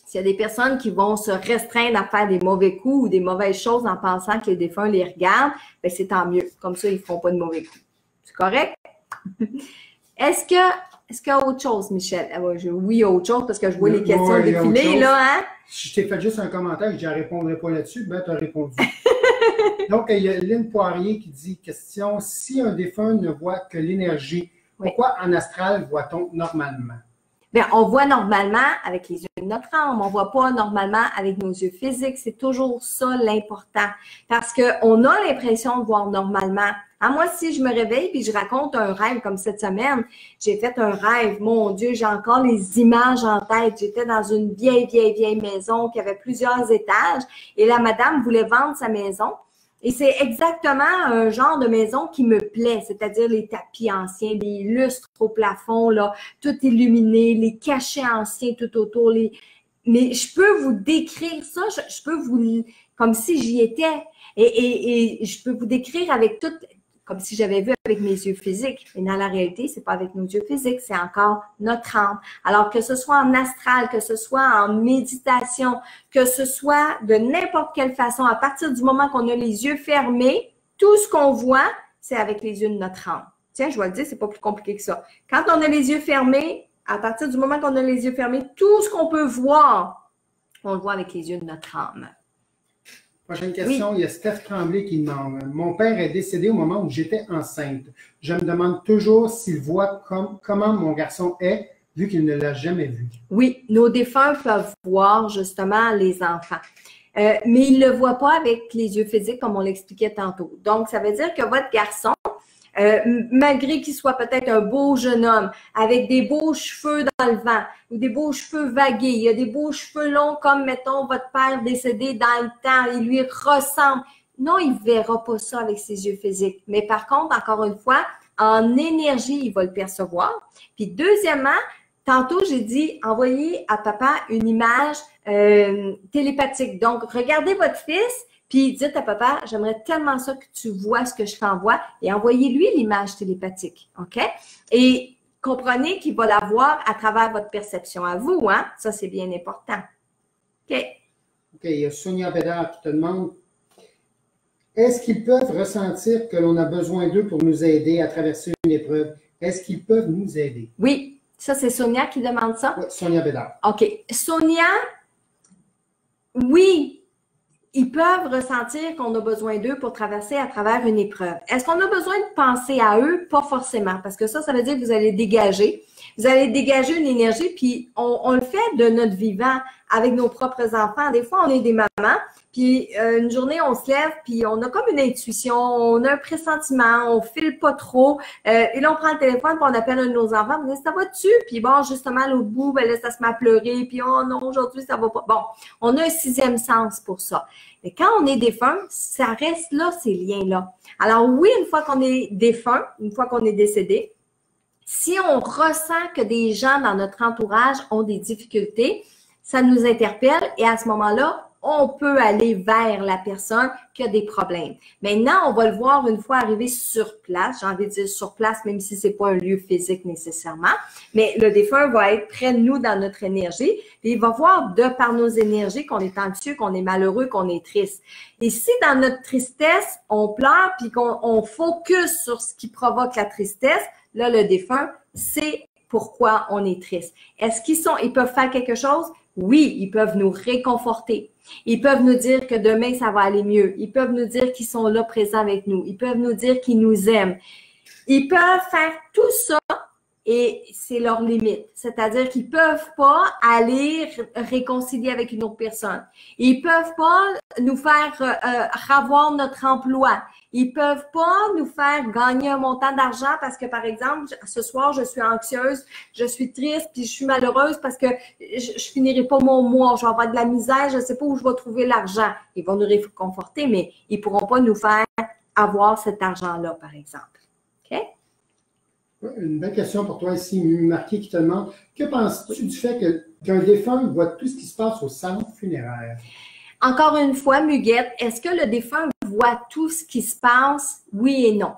s'il y a des personnes qui vont se restreindre à faire des mauvais coups ou des mauvaises choses en pensant que les défunts les regardent, bien c'est tant mieux. Comme ça, ils ne font pas de mauvais coups. C'est correct? Est-ce qu'il y a autre chose, Michel? Oui, autre chose, parce que je vois les questions défiler, là, hein? Je t'ai fait juste un commentaire, je ne répondrai pas là-dessus, ben tu as répondu. Donc, il y a Lynn Poirier qui dit, question, si un défunt ne voit que l'énergie, pourquoi en astral voit-on normalement? Bien, on voit normalement avec les yeux de notre âme, on ne voit pas normalement avec nos yeux physiques. C'est toujours ça l'important. Parce qu'on a l'impression de voir normalement. Ah, moi, si je me réveille et je raconte un rêve comme cette semaine, j'ai fait un rêve, mon Dieu, j'ai encore les images en tête. J'étais dans une vieille maison qui avait plusieurs étages et la madame voulait vendre sa maison. Et c'est exactement un genre de maison qui me plaît, c'est-à-dire les tapis anciens, les lustres au plafond, là, tout illuminé, les cachets anciens tout autour. Mais je peux vous décrire ça, je peux vous, comme si j'y étais, et je peux vous décrire avec tout, comme si j'avais vu avec mes yeux physiques. Mais dans la réalité, c'est pas avec nos yeux physiques, c'est encore notre âme. Alors que ce soit en astral, que ce soit en méditation, que ce soit de n'importe quelle façon, à partir du moment qu'on a les yeux fermés, tout ce qu'on voit, c'est avec les yeux de notre âme. Tiens, je vais le dire, c'est pas plus compliqué que ça. Quand on a les yeux fermés, à partir du moment qu'on a les yeux fermés, tout ce qu'on peut voir, on le voit avec les yeux de notre âme. Prochaine question, oui. Il y a Steph Tremblay qui demande « Mon père est décédé au moment où j'étais enceinte. Je me demande toujours s'il voit comment mon garçon est, vu qu'il ne l'a jamais vu. » Oui, nos défunts peuvent voir justement les enfants. Mais ils ne le voient pas avec les yeux physiques comme on l'expliquait tantôt. Donc, ça veut dire que votre garçon, malgré qu'il soit peut-être un beau jeune homme, avec des beaux cheveux dans le vent, ou des beaux cheveux vagués, il y a des beaux cheveux longs comme, mettons, votre père décédé dans le temps, il lui ressemble. Non, il ne verra pas ça avec ses yeux physiques. Mais par contre, encore une fois, en énergie, il va le percevoir. Puis deuxièmement, tantôt, j'ai dit, envoyez à papa une image télépathique. Donc, regardez votre fils, puis dites à papa, j'aimerais tellement ça que tu vois ce que je t'envoie et envoyez-lui l'image télépathique, OK? Et comprenez qu'il va la voir à travers votre perception à vous, hein? Ça, c'est bien important. OK? OK, il y a Sonia Bédard qui te demande, est-ce qu'ils peuvent ressentir que l'on a besoin d'eux pour nous aider à traverser une épreuve? Est-ce qu'ils peuvent nous aider? Oui, ça, c'est Sonia qui demande ça? Oui, Sonia Bédard. OK. Sonia, oui. Ils peuvent ressentir qu'on a besoin d'eux pour traverser à travers une épreuve. Est-ce qu'on a besoin de penser à eux? Pas forcément, parce que ça veut dire que vous allez dégager. Vous allez dégager une énergie, puis on le fait de notre vivant avec nos propres enfants. Des fois, on est des mamans, puis une journée, on se lève, puis on a comme une intuition, on a un pressentiment, on file pas trop. Et là, on prend le téléphone, puis on appelle un de nos enfants, on dit « ça va-tu? » Puis bon, justement, à l'autre bout, ben là, ça se met à pleurer, puis « oh non, aujourd'hui, ça va pas. » Bon, on a un sixième sens pour ça. Mais quand on est défunt, ça reste là, ces liens-là. Alors oui, une fois qu'on est défunt, une fois qu'on est décédé, si on ressent que des gens dans notre entourage ont des difficultés, ça nous interpelle et à ce moment-là, on peut aller vers la personne qui a des problèmes. Maintenant, on va le voir une fois arrivé sur place. J'ai envie de dire sur place, même si c'est pas un lieu physique nécessairement. Mais le défunt va être près de nous dans notre énergie. Et il va voir de par nos énergies qu'on est anxieux, qu'on est malheureux, qu'on est triste. Et si dans notre tristesse, on pleure puis qu'on focus sur ce qui provoque la tristesse, là, le défunt sait pourquoi on est triste. Est-ce ils peuvent faire quelque chose? Oui, ils peuvent nous réconforter. Ils peuvent nous dire que demain, ça va aller mieux. Ils peuvent nous dire qu'ils sont là présents avec nous. Ils peuvent nous dire qu'ils nous aiment. Ils peuvent faire tout ça et c'est leur limite. C'est-à-dire qu'ils peuvent pas aller réconcilier avec une autre personne. Ils peuvent pas nous faire revoir notre emploi. Ils peuvent pas nous faire gagner un montant d'argent parce que, par exemple, ce soir, je suis anxieuse, je suis triste, puis je suis malheureuse parce que je finirai pas mon mois, je vais avoir de la misère, je sais pas où je vais trouver l'argent. Ils vont nous réconforter, mais ils pourront pas nous faire avoir cet argent-là, par exemple. OK? Une belle question pour toi ici, Marquis, qui te demande, que penses-tu du fait qu'un défunt voit tout ce qui se passe au salon funéraire? Encore une fois, Muguette, est-ce que le défunt voit tout ce qui se passe? Oui et non.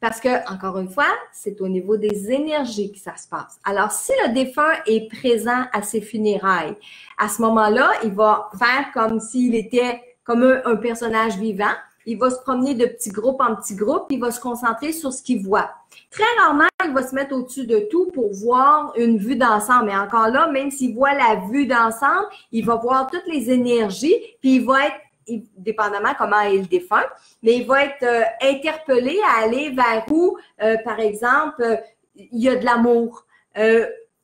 Parce que, encore une fois, c'est au niveau des énergies que ça se passe. Alors, si le défunt est présent à ses funérailles, à ce moment-là, il va faire comme s'il était comme un personnage vivant. Il va se promener de petit groupe en petit groupe, il va se concentrer sur ce qu'il voit. Très rarement, il va se mettre au-dessus de tout pour voir une vue d'ensemble. Mais encore là, même s'il voit la vue d'ensemble, il va voir toutes les énergies, puis il va être, dépendamment comment est le défunt, mais il va être interpellé à aller vers où, par exemple, il y a de l'amour.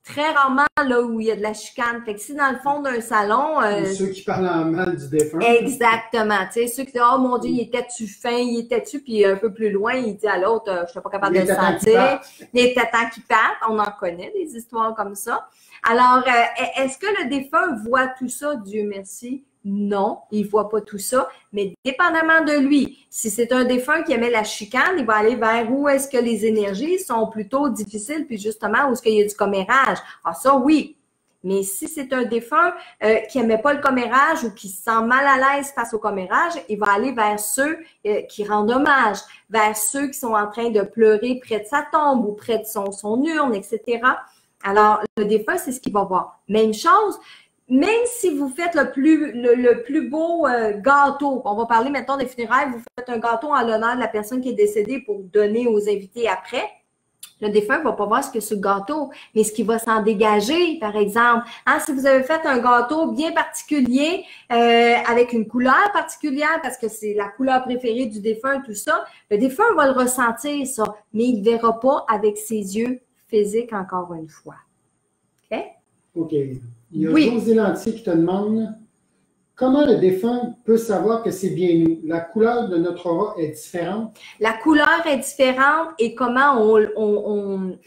Très rarement là où il y a de la chicane. Fait que si dans le fond d'un salon... ceux qui parlent en mal du défunt. Exactement. Tu sais, ceux qui disent « Oh mon Dieu, il était-tu fin, il était-tu? » Puis un peu plus loin, il dit à l'autre « Je suis pas capable de le sentir. » Il était temps qu'il parte. On en connaît des histoires comme ça. Alors, est-ce que le défunt voit tout ça? Dieu merci. Non, il ne voit pas tout ça, mais dépendamment de lui, si c'est un défunt qui aimait la chicane, il va aller vers où est-ce que les énergies sont plutôt difficiles, puis justement où est-ce qu'il y a du commérage. Ah ça, oui. Mais si c'est un défunt qui n'aimait pas le commérage ou qui se sent mal à l'aise face au commérage, il va aller vers ceux qui rendent hommage, vers ceux qui sont en train de pleurer près de sa tombe ou près de son urne, etc. Alors, le défunt, c'est ce qu'il va voir. Même chose, même si vous faites le plus beau gâteau, on va parler maintenant des funérailles, vous faites un gâteau en l'honneur de la personne qui est décédée pour donner aux invités après, le défunt ne va pas voir ce que c'est le gâteau, mais ce qui va s'en dégager, par exemple. Hein, si vous avez fait un gâteau bien particulier, avec une couleur particulière, parce que c'est la couleur préférée du défunt, tout ça, le défunt va le ressentir, ça, mais il ne verra pas avec ses yeux physiques, encore une fois. OK? OK. Il y a José Lantier qui te demande comment le défunt peut savoir que c'est bien nous. La couleur de notre aura est différente? La couleur est différente et comment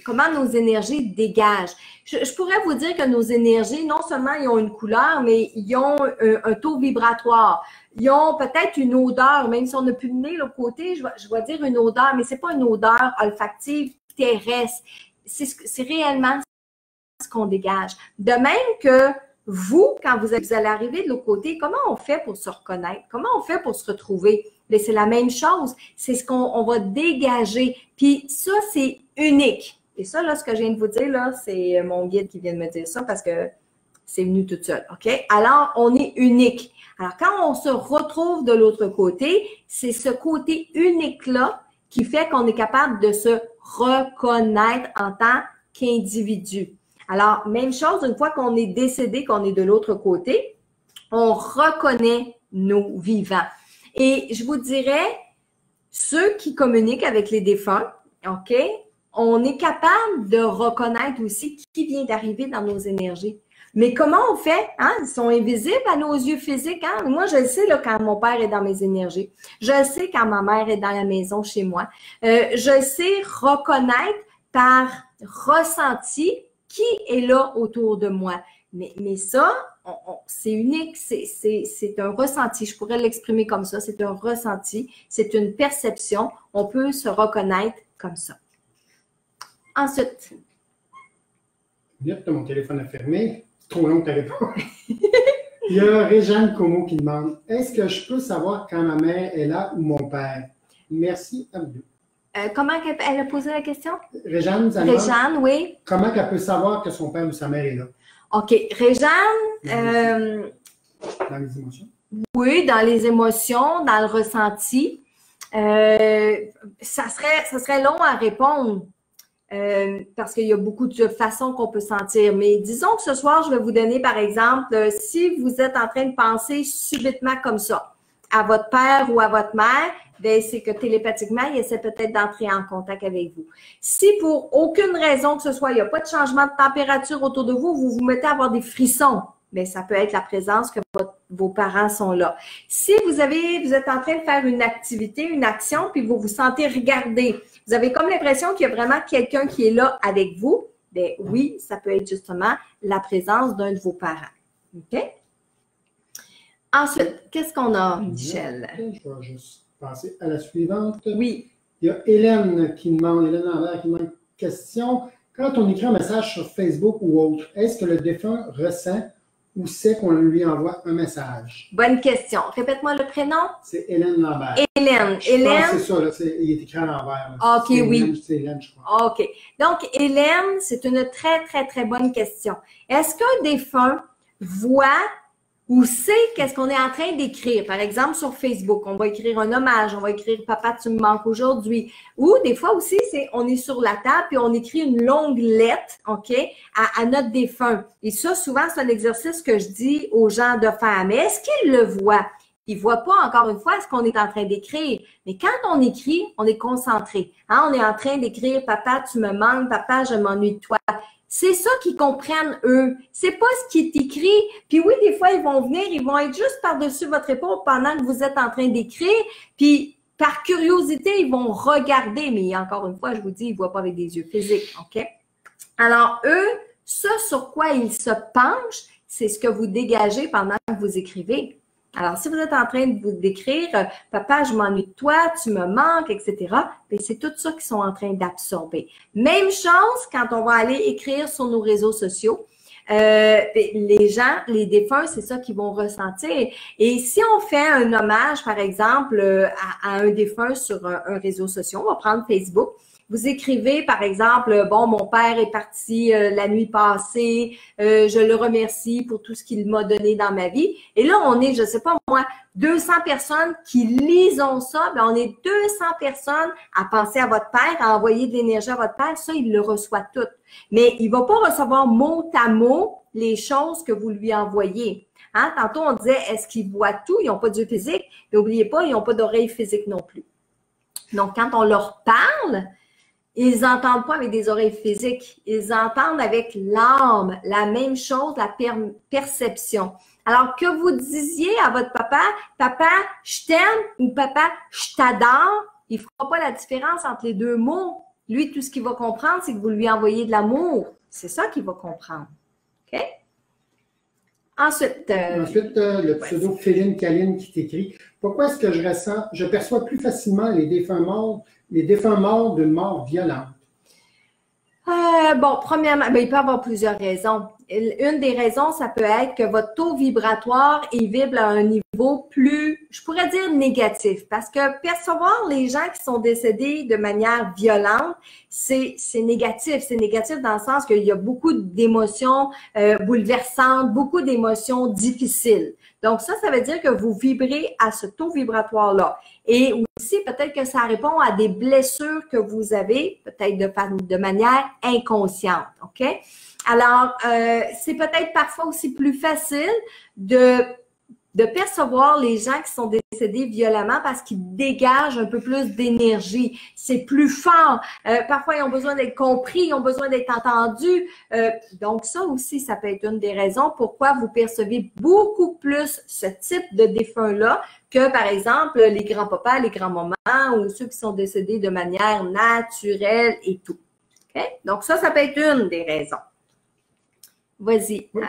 comment nos énergies dégagent. Je pourrais vous dire que nos énergies, non seulement ils ont une couleur, mais ils ont un taux vibratoire. Ils ont peut-être une odeur, même si on n'a plus de nez l'autre côté, je vais dire une odeur, mais c'est pas une odeur olfactive terrestre. C'est réellement ce qu'on dégage. De même que vous, quand vous allez arriver de l'autre côté, comment on fait pour se reconnaître? Comment on fait pour se retrouver? Mais c'est la même chose. C'est ce qu'on va dégager. Puis ça, c'est unique. Et ça, là, ce que je viens de vous dire, là, c'est mon guide qui vient de me dire ça parce que c'est venu tout seul. OK? Alors, on est unique. Alors, quand on se retrouve de l'autre côté, c'est ce côté unique-là qui fait qu'on est capable de se reconnaître en tant qu'individu. Alors, même chose, une fois qu'on est décédé, qu'on est de l'autre côté, on reconnaît nos vivants. Et je vous dirais, ceux qui communiquent avec les défunts, OK, on est capable de reconnaître aussi qui vient d'arriver dans nos énergies. Mais comment on fait? Hein? Ils sont invisibles à nos yeux physiques. Hein? Moi, je le sais là, quand mon père est dans mes énergies. Je le sais quand ma mère est dans la maison chez moi. Je sais reconnaître par ressenti qui est là autour de moi. Mais ça, c'est unique, c'est un ressenti. Je pourrais l'exprimer comme ça. C'est un ressenti, c'est une perception. On peut se reconnaître comme ça. Ensuite. Vite, mon téléphone a fermé. C'est trop long ta réponse. Il y a Réjeanne Como qui demande « Est-ce que je peux savoir quand ma mère est là ou mon père? » Merci à vous deux. Comment elle a posé la question? Réjeanne, oui. Comment elle peut savoir que son père ou sa mère est là? OK. Réjeanne. Dans les émotions? Oui, dans les émotions, dans le ressenti. Ça serait long à répondre parce qu'il y a beaucoup de façons qu'on peut sentir. Mais disons que ce soir, je vais vous donner, par exemple, si vous êtes en train de penser subitement comme ça à votre père ou à votre mère, bien, c'est que télépathiquement, il essaie peut-être d'entrer en contact avec vous. Si pour aucune raison que ce soit, il n'y a pas de changement de température autour de vous, vous vous mettez à avoir des frissons, bien, ça peut être la présence que vos parents sont là. Si vous êtes en train de faire une activité, une action, puis vous vous sentez regardé, vous avez comme l'impression qu'il y a vraiment quelqu'un qui est là avec vous, bien oui, ça peut être justement la présence d'un de vos parents. OK? Ensuite, qu'est-ce qu'on a, Michel? Je vais juste passer à la suivante. Oui. Il y a Hélène qui demande, Hélène Lambert qui demande question. Quand on écrit un message sur Facebook ou autre, est-ce que le défunt ressent ou sait qu'on lui envoie un message? Bonne question. Répète-moi le prénom. C'est Hélène Lambert. Hélène. C'est ça, là, il est écrit à l'envers. OK, oui. C'est Hélène, je crois. OK. Donc, Hélène, c'est une très, très, très bonne question. Est-ce qu'un défunt voit ou sait qu'est-ce qu'on est en train d'écrire? Par exemple, sur Facebook, on va écrire un hommage, on va écrire « Papa, tu me manques aujourd'hui ». Ou des fois aussi, on est sur la table et on écrit une longue lettre, OK, à notre défunt. Et ça, souvent, c'est un exercice que je dis aux gens de faire. Mais est-ce qu'ils le voient? Ils ne voient pas, encore une fois, ce qu'on est en train d'écrire. Mais quand on écrit, on est concentré. Hein? On est en train d'écrire « Papa, tu me manques. Papa, je m'ennuie de toi ». C'est ça qu'ils comprennent, eux. C'est pas ce qui est écrit. Puis oui, des fois, ils vont venir, ils vont être juste par-dessus votre épaule pendant que vous êtes en train d'écrire. Puis, par curiosité, ils vont regarder. Mais encore une fois, je vous dis, ils ne voient pas avec des yeux physiques, OK? Alors, eux, ce sur quoi ils se penchent, c'est ce que vous dégagez pendant que vous écrivez. Alors, si vous êtes en train de vous décrire « Papa, je m'ennuie de toi, tu me manques, etc. », bien, c'est tout ça qu'ils sont en train d'absorber. Même chose quand on va aller écrire sur nos réseaux sociaux. Les gens, les défunts, c'est ça qu'ils vont ressentir. Et si on fait un hommage, par exemple, à un défunt sur un réseau social, on va prendre Facebook. Vous écrivez, par exemple, bon, mon père est parti la nuit passée, je le remercie pour tout ce qu'il m'a donné dans ma vie. Et là, on est, je sais pas moi, 200 personnes qui lisons ça, bien, on est 200 personnes à penser à votre père, à envoyer de l'énergie à votre père. Ça, il le reçoit tout. Mais il va pas recevoir mot à mot les choses que vous lui envoyez. Hein? Tantôt, on disait, est-ce qu'ils voient tout? Ils n'ont pas d'yeux physiques. Mais n'oubliez pas, ils n'ont pas d'oreilles physiques non plus. Donc, quand on leur parle, ils n'entendent pas avec des oreilles physiques. Ils entendent avec l'âme, la même chose, la perception. Alors, que vous disiez à votre papa, « Papa, je t'aime » ou « Papa, je t'adore », il ne fera pas la différence entre les deux mots. Lui, tout ce qu'il va comprendre, c'est que vous lui envoyez de l'amour. C'est ça qu'il va comprendre. OK? Ensuite, le pseudo Féline Caline qui t'écrit « Pourquoi est-ce que je perçois plus facilement les défunts morts d'une mort violente? » Bon, premièrement, il peut y avoir plusieurs raisons. Une des raisons, ça peut être que votre taux vibratoire, il vibre à un niveau plus, je pourrais dire négatif, parce que percevoir les gens qui sont décédés de manière violente, c'est négatif. C'est négatif dans le sens qu'il y a beaucoup d'émotions bouleversantes, beaucoup d'émotions difficiles. Donc ça veut dire que vous vibrez à ce taux vibratoire-là. Et aussi, peut-être que ça répond à des blessures que vous avez, peut-être de manière inconsciente, OK? Alors, c'est peut-être parfois aussi plus facile de percevoir les gens qui sont décédés violemment parce qu'ils dégagent un peu plus d'énergie. C'est plus fort. Parfois, ils ont besoin d'être compris, ils ont besoin d'être entendus. Donc, ça aussi, ça peut être une des raisons pourquoi vous percevez beaucoup plus ce type de défunt-là que, par exemple, les grands-papas, les grands-mamans ou ceux qui sont décédés de manière naturelle et tout. Okay? Donc, ça peut être une des raisons. Vas-y. Oui,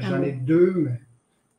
j'en ai deux, mais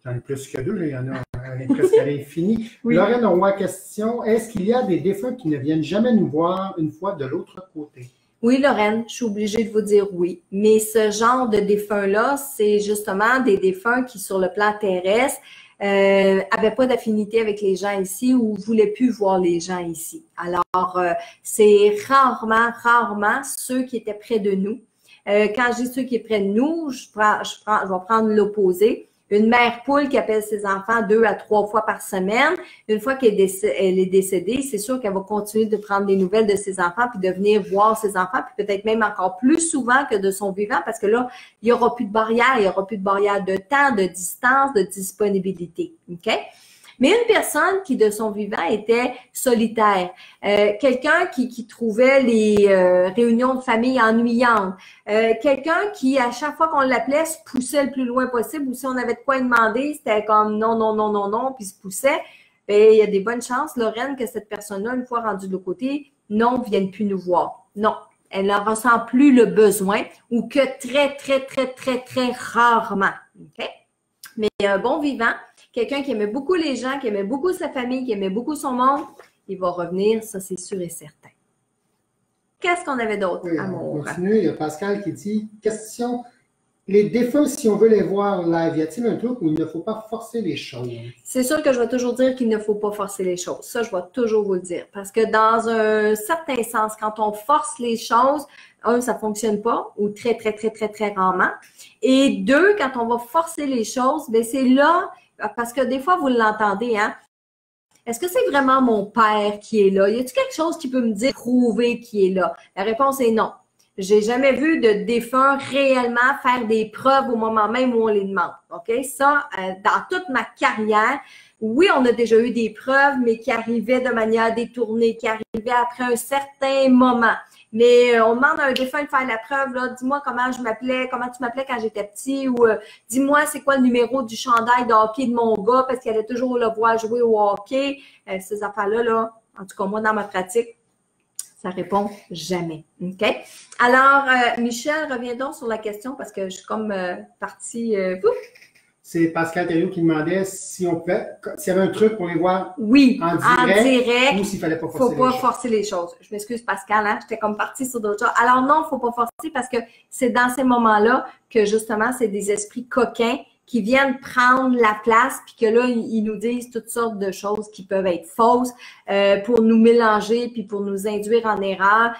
j'en ai plus que deux. Là. Il y en a presque à l'infini. Oui. Lorraine Roy, question. Est-ce qu'il y a des défunts qui ne viennent jamais nous voir une fois de l'autre côté? Oui, Lorraine, je suis obligée de vous dire oui. Mais ce genre de défunts-là, c'est justement des défunts qui, sur le plan terrestre, n'avaient pas d'affinité avec les gens ici ou ne voulaient plus voir les gens ici. Alors, c'est rarement ceux qui étaient près de nous. Quand je dis ceux qui est près de nous, je vais prendre l'opposé. Une mère poule qui appelle ses enfants 2 à 3 fois par semaine. Une fois qu'elle est décédée, c'est sûr qu'elle va continuer de prendre des nouvelles de ses enfants puis de venir voir ses enfants, puis peut-être même encore plus souvent que de son vivant parce que là, il n'y aura plus de barrière, il n'y aura plus de barrière de temps, de distance, de disponibilité. OK? Mais une personne qui, de son vivant, était solitaire, quelqu'un qui trouvait les réunions de famille ennuyantes, quelqu'un qui, à chaque fois qu'on l'appelait, se poussait le plus loin possible, ou si on avait de quoi lui demander, c'était comme non, puis se poussait. Bien, il y a des bonnes chances, Lorraine, que cette personne-là, une fois rendue de l'autre côté, non, ne vienne plus nous voir. Non, elle ne ressent plus le besoin, ou que très rarement. OK? Mais un bon vivant, quelqu'un qui aimait beaucoup les gens, qui aimait beaucoup sa famille, qui aimait beaucoup son monde, il va revenir, ça c'est sûr et certain. Qu'est-ce qu'on avait d'autre, Oui, Amour? on continue. Il y a Pascal qui dit, question, les défunts, si on veut les voir live, y a-t-il un truc où il ne faut pas forcer les choses? C'est sûr que je vais toujours dire qu'il ne faut pas forcer les choses. Ça, je vais toujours vous le dire. Parce que dans un certain sens, quand on force les choses, un, ça ne fonctionne pas, ou très, très, très, très, très rarement. Et deux, quand on va forcer les choses, bien, c'est là, parce que des fois, vous l'entendez, hein? Est-ce que c'est vraiment mon père qui est là? Y a-t-il quelque chose qui peut me dire, prouver qui est là? La réponse est non. J'ai jamais vu de défunt réellement faire des preuves au moment même où on les demande. OK? Ça, dans toute ma carrière, oui, on a déjà eu des preuves, mais qui arrivaient de manière détournée, qui arrivaient après un certain moment. Mais on demande à un défunt de faire la preuve, là, dis-moi comment je m'appelais, comment tu m'appelais quand j'étais petit, ou dis-moi c'est quoi le numéro du chandail de hockey de mon gars, parce qu'il allait toujours le voir jouer au hockey. Ces affaires-là, là, en tout cas, moi, dans ma pratique, ça répond jamais. OK? Alors, Michel, reviens donc sur la question parce que je suis comme partie. C'est Pascal Thériault qui demandait si on pouvait, s'il y avait un truc pour les voir oui, en direct ou s'il fallait pas forcer les choses. Faut pas forcer les choses. Je m'excuse, Pascal, hein, j'étais comme partie sur d'autres choses. Alors non, faut pas forcer parce que c'est dans ces moments-là que justement, c'est des esprits coquins qui viennent prendre la place, puis que là, ils nous disent toutes sortes de choses qui peuvent être fausses pour nous mélanger, puis pour nous induire en erreur.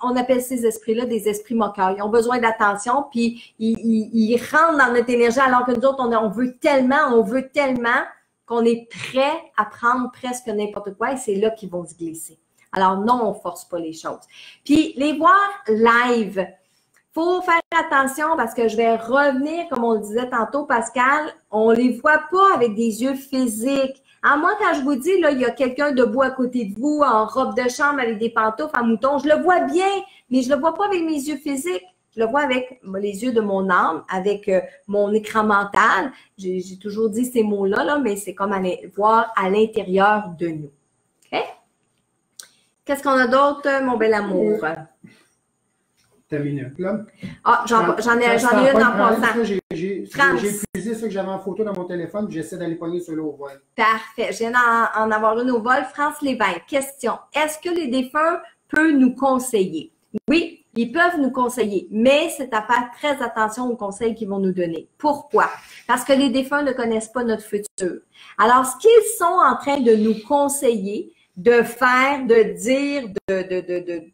On appelle ces esprits-là des esprits moqueurs. Ils ont besoin d'attention, puis ils rentrent dans notre énergie, alors que nous autres, on veut tellement qu'on est prêt à prendre presque n'importe quoi, et c'est là qu'ils vont se glisser. Alors non, on force pas les choses. Puis les voir live, faut faire attention parce que je vais revenir, comme on le disait tantôt, Pascal, on les voit pas avec des yeux physiques. Moi, quand je vous dis, là, il y a quelqu'un debout à côté de vous, en robe de chambre avec des pantoufles en mouton, je le vois bien, mais je le vois pas avec mes yeux physiques. Je le vois avec les yeux de mon âme, avec mon écran mental. J'ai toujours dit ces mots-là, là, mais c'est comme voir à l'intérieur de nous. OK? Qu'est-ce qu'on a d'autre, mon bel amour? T'as minute, là. J'en ai une en passant. J'ai épuisé ce que j'avais en photo dans mon téléphone, puis j'essaie d'aller pogner sur l'eau au vol. Parfait. Je viens d'en avoir une au vol. France Lévesque, question. Est-ce que les défunts peuvent nous conseiller? Oui, ils peuvent nous conseiller, mais c'est à faire très attention aux conseils qu'ils vont nous donner. Pourquoi? Parce que les défunts ne connaissent pas notre futur. Alors, ce qu'ils sont en train de nous conseiller, de faire, de dire,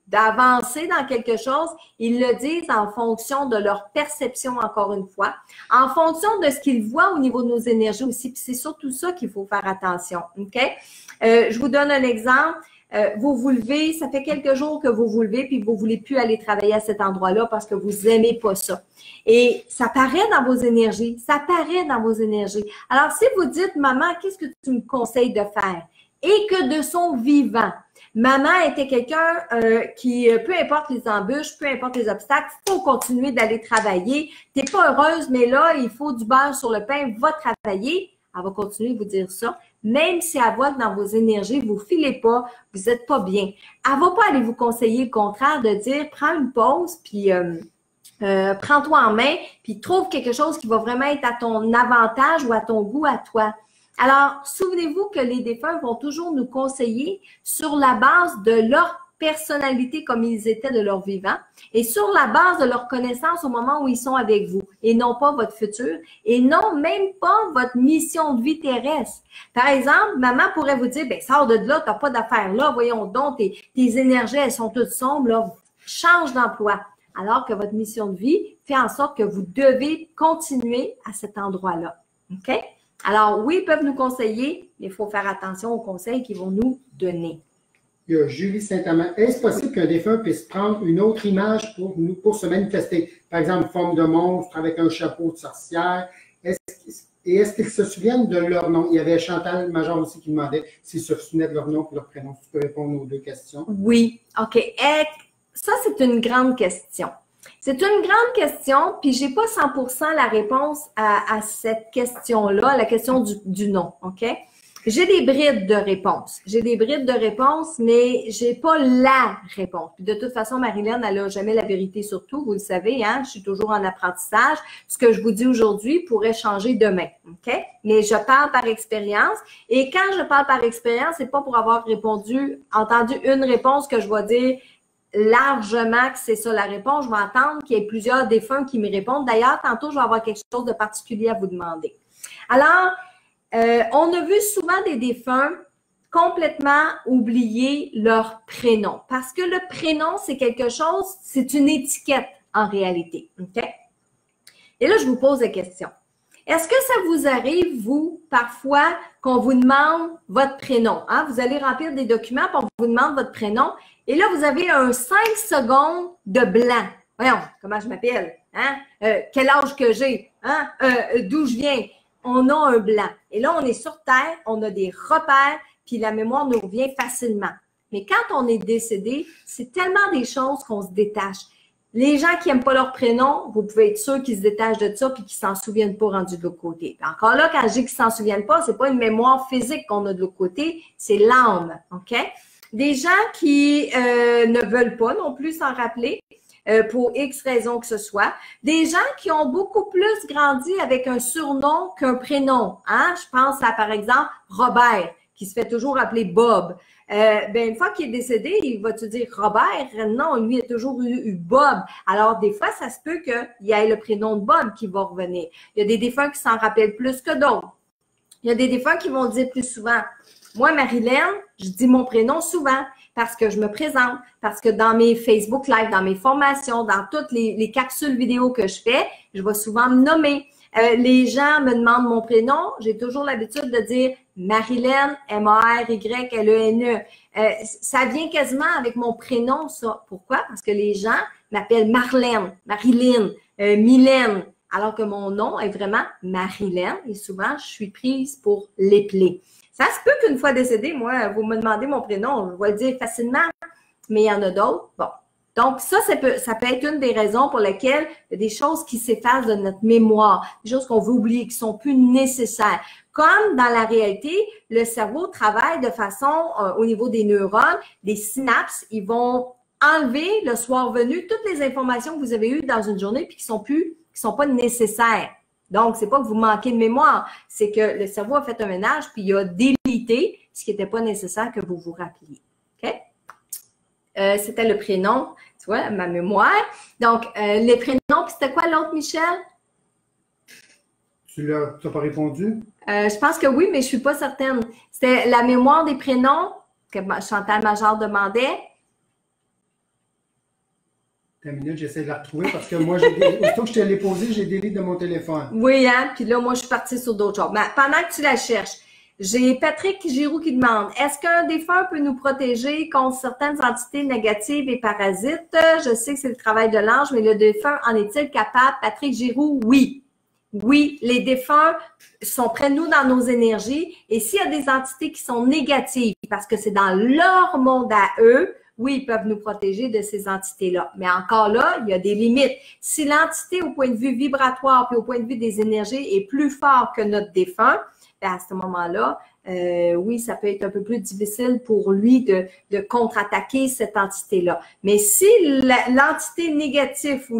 d'avancer dans quelque chose, ils le disent en fonction de leur perception, encore une fois, en fonction de ce qu'ils voient au niveau de nos énergies aussi. Puis c'est surtout ça qu'il faut faire attention. OK? Je vous donne un exemple. Vous vous levez, ça fait quelques jours que vous vous levez, puis vous voulez plus aller travailler à cet endroit-là parce que vous aimez pas ça. Et ça paraît dans vos énergies. Ça paraît dans vos énergies. Alors, si vous dites, maman, qu'est-ce que tu me conseilles de faire? Et que de son vivant, maman était quelqu'un qui, peu importe les embûches, peu importe les obstacles, il faut continuer d'aller travailler. Tu n'es pas heureuse, mais là, il faut du beurre sur le pain, va travailler. Elle va continuer de vous dire ça, même si elle voit que dans vos énergies, vous ne filez pas, vous n'êtes pas bien. Elle ne va pas aller vous conseiller le contraire de dire, prends une pause, puis prends-toi en main, puis trouve quelque chose qui va vraiment être à ton avantage ou à ton goût à toi. Alors, souvenez-vous que les défunts vont toujours nous conseiller sur la base de leur personnalité comme ils étaient de leur vivant et sur la base de leur connaissance au moment où ils sont avec vous et non pas votre futur et non même pas votre mission de vie terrestre. Par exemple, maman pourrait vous dire, ben sors de là, tu n'as pas d'affaires là, voyons donc, tes énergies, elles sont toutes sombres, là, change d'emploi. Alors que votre mission de vie fait en sorte que vous devez continuer à cet endroit-là. OK? Alors, oui, ils peuvent nous conseiller, mais il faut faire attention aux conseils qu'ils vont nous donner. Il y a Julie Saint-Amand. Est-ce possible qu'un défunt puisse prendre une autre image pour se manifester? Par exemple, forme de monstre avec un chapeau de sorcière. Est-ce qu'ils se souviennent de leur nom? Il y avait Chantal Major aussi qui demandait s'ils se souvenaient de leur nom et leur prénom. Tu peux répondre aux deux questions. Oui. OK. Ça, c'est une grande question. C'est une grande question, puis j'ai pas 100% la réponse à cette question-là, la question du nom, OK? J'ai des brides de réponses. Mais j'ai pas la réponse. Puis de toute façon, Marilyn, elle n'a jamais la vérité sur tout, vous le savez, hein? Je suis toujours en apprentissage. Ce que je vous dis aujourd'hui pourrait changer demain, OK? Mais je parle par expérience. Et quand je parle par expérience, c'est pas pour avoir entendu une réponse que je vais dire largement que c'est ça la réponse. Je vais attendre qu'il y ait plusieurs défunts qui me répondent. D'ailleurs, tantôt, je vais avoir quelque chose de particulier à vous demander. Alors, on a vu souvent des défunts complètement oublier leur prénom. Parce que le prénom, c'est quelque chose, c'est une étiquette en réalité. OK? Et là, je vous pose la question. Est-ce que ça vous arrive, vous, parfois, qu'on vous demande votre prénom? Hein? Vous allez remplir des documents, puis on vous demande votre prénom. Et là, vous avez un 5 secondes de blanc. Voyons, comment je m'appelle? Hein? Quel âge que j'ai? Hein? D'où je viens? On a un blanc. Et là, on est sur Terre, on a des repères, puis la mémoire nous revient facilement. Mais quand on est décédé, c'est tellement des choses qu'on se détache. Les gens qui n'aiment pas leur prénom, vous pouvez être sûr qu'ils se détachent de ça puis qu'ils s'en souviennent pas rendu de l'autre côté. Puis encore là, quand je dis qu'ils s'en souviennent pas, c'est pas une mémoire physique qu'on a de l'autre côté, c'est l'âme, OK? Des gens qui ne veulent pas non plus s'en rappeler pour X raisons que ce soit. Des gens qui ont beaucoup plus grandi avec un surnom qu'un prénom. Hein? Je pense à, par exemple, Robert, qui se fait toujours appeler Bob. Une fois qu'il est décédé, il va te dire Robert? Non, lui, il a toujours eu Bob. Alors, des fois, ça se peut qu'il y ait le prénom de Bob qui va revenir. Il y a des défunts qui s'en rappellent plus que d'autres. Il y a des défunts qui vont dire plus souvent. Moi, Marilyn, je dis mon prénom souvent parce que je me présente, parce que dans mes Facebook Live, dans mes formations, dans toutes les capsules vidéo que je fais, je vais souvent me nommer. Les gens me demandent mon prénom, j'ai toujours l'habitude de dire Marilyn, M-A-R-Y-L-E-N-E. Ça vient quasiment avec mon prénom, ça. Pourquoi? Parce que les gens m'appellent Marlène, Marilyn, Mylène, alors que mon nom est vraiment Marilyn et souvent, je suis prise pour l'épeler. Ça se peut qu'une fois décédée, moi, vous me demandez mon prénom, je vais le dire facilement, mais il y en a d'autres. Bon. Donc, ça peut être une des raisons pour lesquelles il y a des choses qui s'effacent de notre mémoire, des choses qu'on veut oublier, qui sont plus nécessaires. Comme dans la réalité, le cerveau travaille de façon, au niveau des neurones, des synapses, ils vont enlever le soir venu toutes les informations que vous avez eues dans une journée puis qui sont pas nécessaires. Donc, c'est pas que vous manquez de mémoire, c'est que le cerveau a fait un ménage puis il a délité ce qui n'était pas nécessaire que vous vous rappeliez. OK? C'était le prénom, tu vois, ma mémoire. Donc, les prénoms, puis c'était quoi l'autre, Michel? Tu n'as pas répondu? Je pense que oui, mais je ne suis pas certaine. C'était la mémoire des prénoms que Chantal Major demandait. Une minute, j'essaie de la retrouver parce que moi, aussitôt que je te l'ai posée, j'ai délité de mon téléphone. Oui, hein? Puis là, moi, je suis partie sur d'autres choses. Mais pendant que tu la cherches, j'ai Patrick Giroux qui demande « Est-ce qu'un défunt peut nous protéger contre certaines entités négatives et parasites? Je sais que c'est le travail de l'ange, mais le défunt en est-il capable? » Patrick Giroux, oui. Oui, les défunts sont près de nous dans nos énergies et s'il y a des entités qui sont négatives parce que c'est dans leur monde à eux, oui, ils peuvent nous protéger de ces entités-là. Mais encore là, il y a des limites. Si l'entité au point de vue vibratoire puis au point de vue des énergies est plus fort que notre défunt, à ce moment-là, oui, ça peut être un peu plus difficile pour lui de contre-attaquer cette entité-là. Mais si l'entité négative ou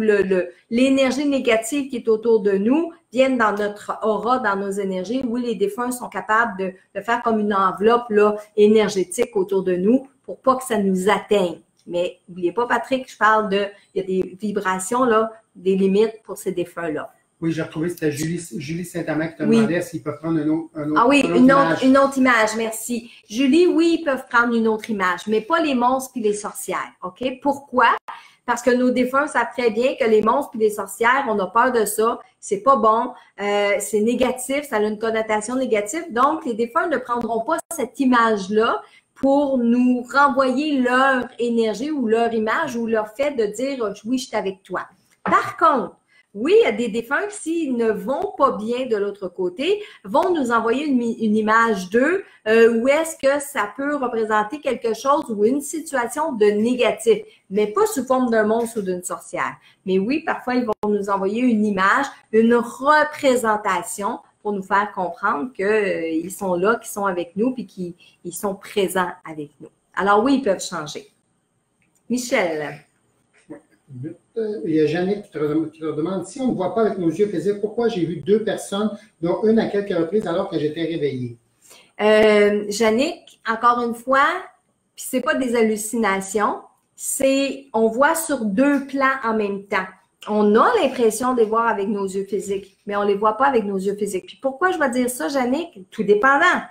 l'énergie négative qui est autour de nous viennent dans notre aura, dans nos énergies, oui, les défunts sont capables de faire comme une enveloppe là, énergétique autour de nous pour pas que ça nous atteigne. Mais n'oubliez pas, Patrick, je parle il y a des vibrations, là, des limites pour ces défunts-là. Oui, j'ai retrouvé, c'était Julie Saint-Amand qui te demandait s'ils peuvent prendre un autre Ah oui, une autre image, merci. Julie, oui, ils peuvent prendre une autre image, mais pas les monstres puis les sorcières, OK? Pourquoi? Parce que nos défunts savent très bien que les monstres puis les sorcières, on a peur de ça, c'est pas bon, c'est négatif, ça a une connotation négative, donc les défunts ne prendront pas cette image-là pour nous renvoyer leur énergie ou leur image ou leur fait de dire « oui, je suis avec toi ». Par contre, oui, il y a des défunts qui, s'ils ne vont pas bien de l'autre côté, vont nous envoyer une image d'eux où est-ce que ça peut représenter quelque chose ou une situation de négatif, mais pas sous forme d'un monstre ou d'une sorcière. Mais oui, parfois, ils vont nous envoyer une image, une représentation pour nous faire comprendre qu'ils sont là, qu'ils sont avec nous, puis qu'ils sont présents avec nous. Alors oui, ils peuvent changer. Michel. Il y a Jeannette qui te demande si on ne voit pas avec nos yeux physiques, pourquoi j'ai vu 2 personnes, dont une à quelques reprises alors que j'étais réveillée? Jeannette, encore une fois, puis c'est pas des hallucinations, c'est on voit sur deux plans en même temps. On a l'impression de les voir avec nos yeux physiques, mais on ne les voit pas avec nos yeux physiques. Puis pourquoi je vais dire ça, Jannick? Tout dépendant.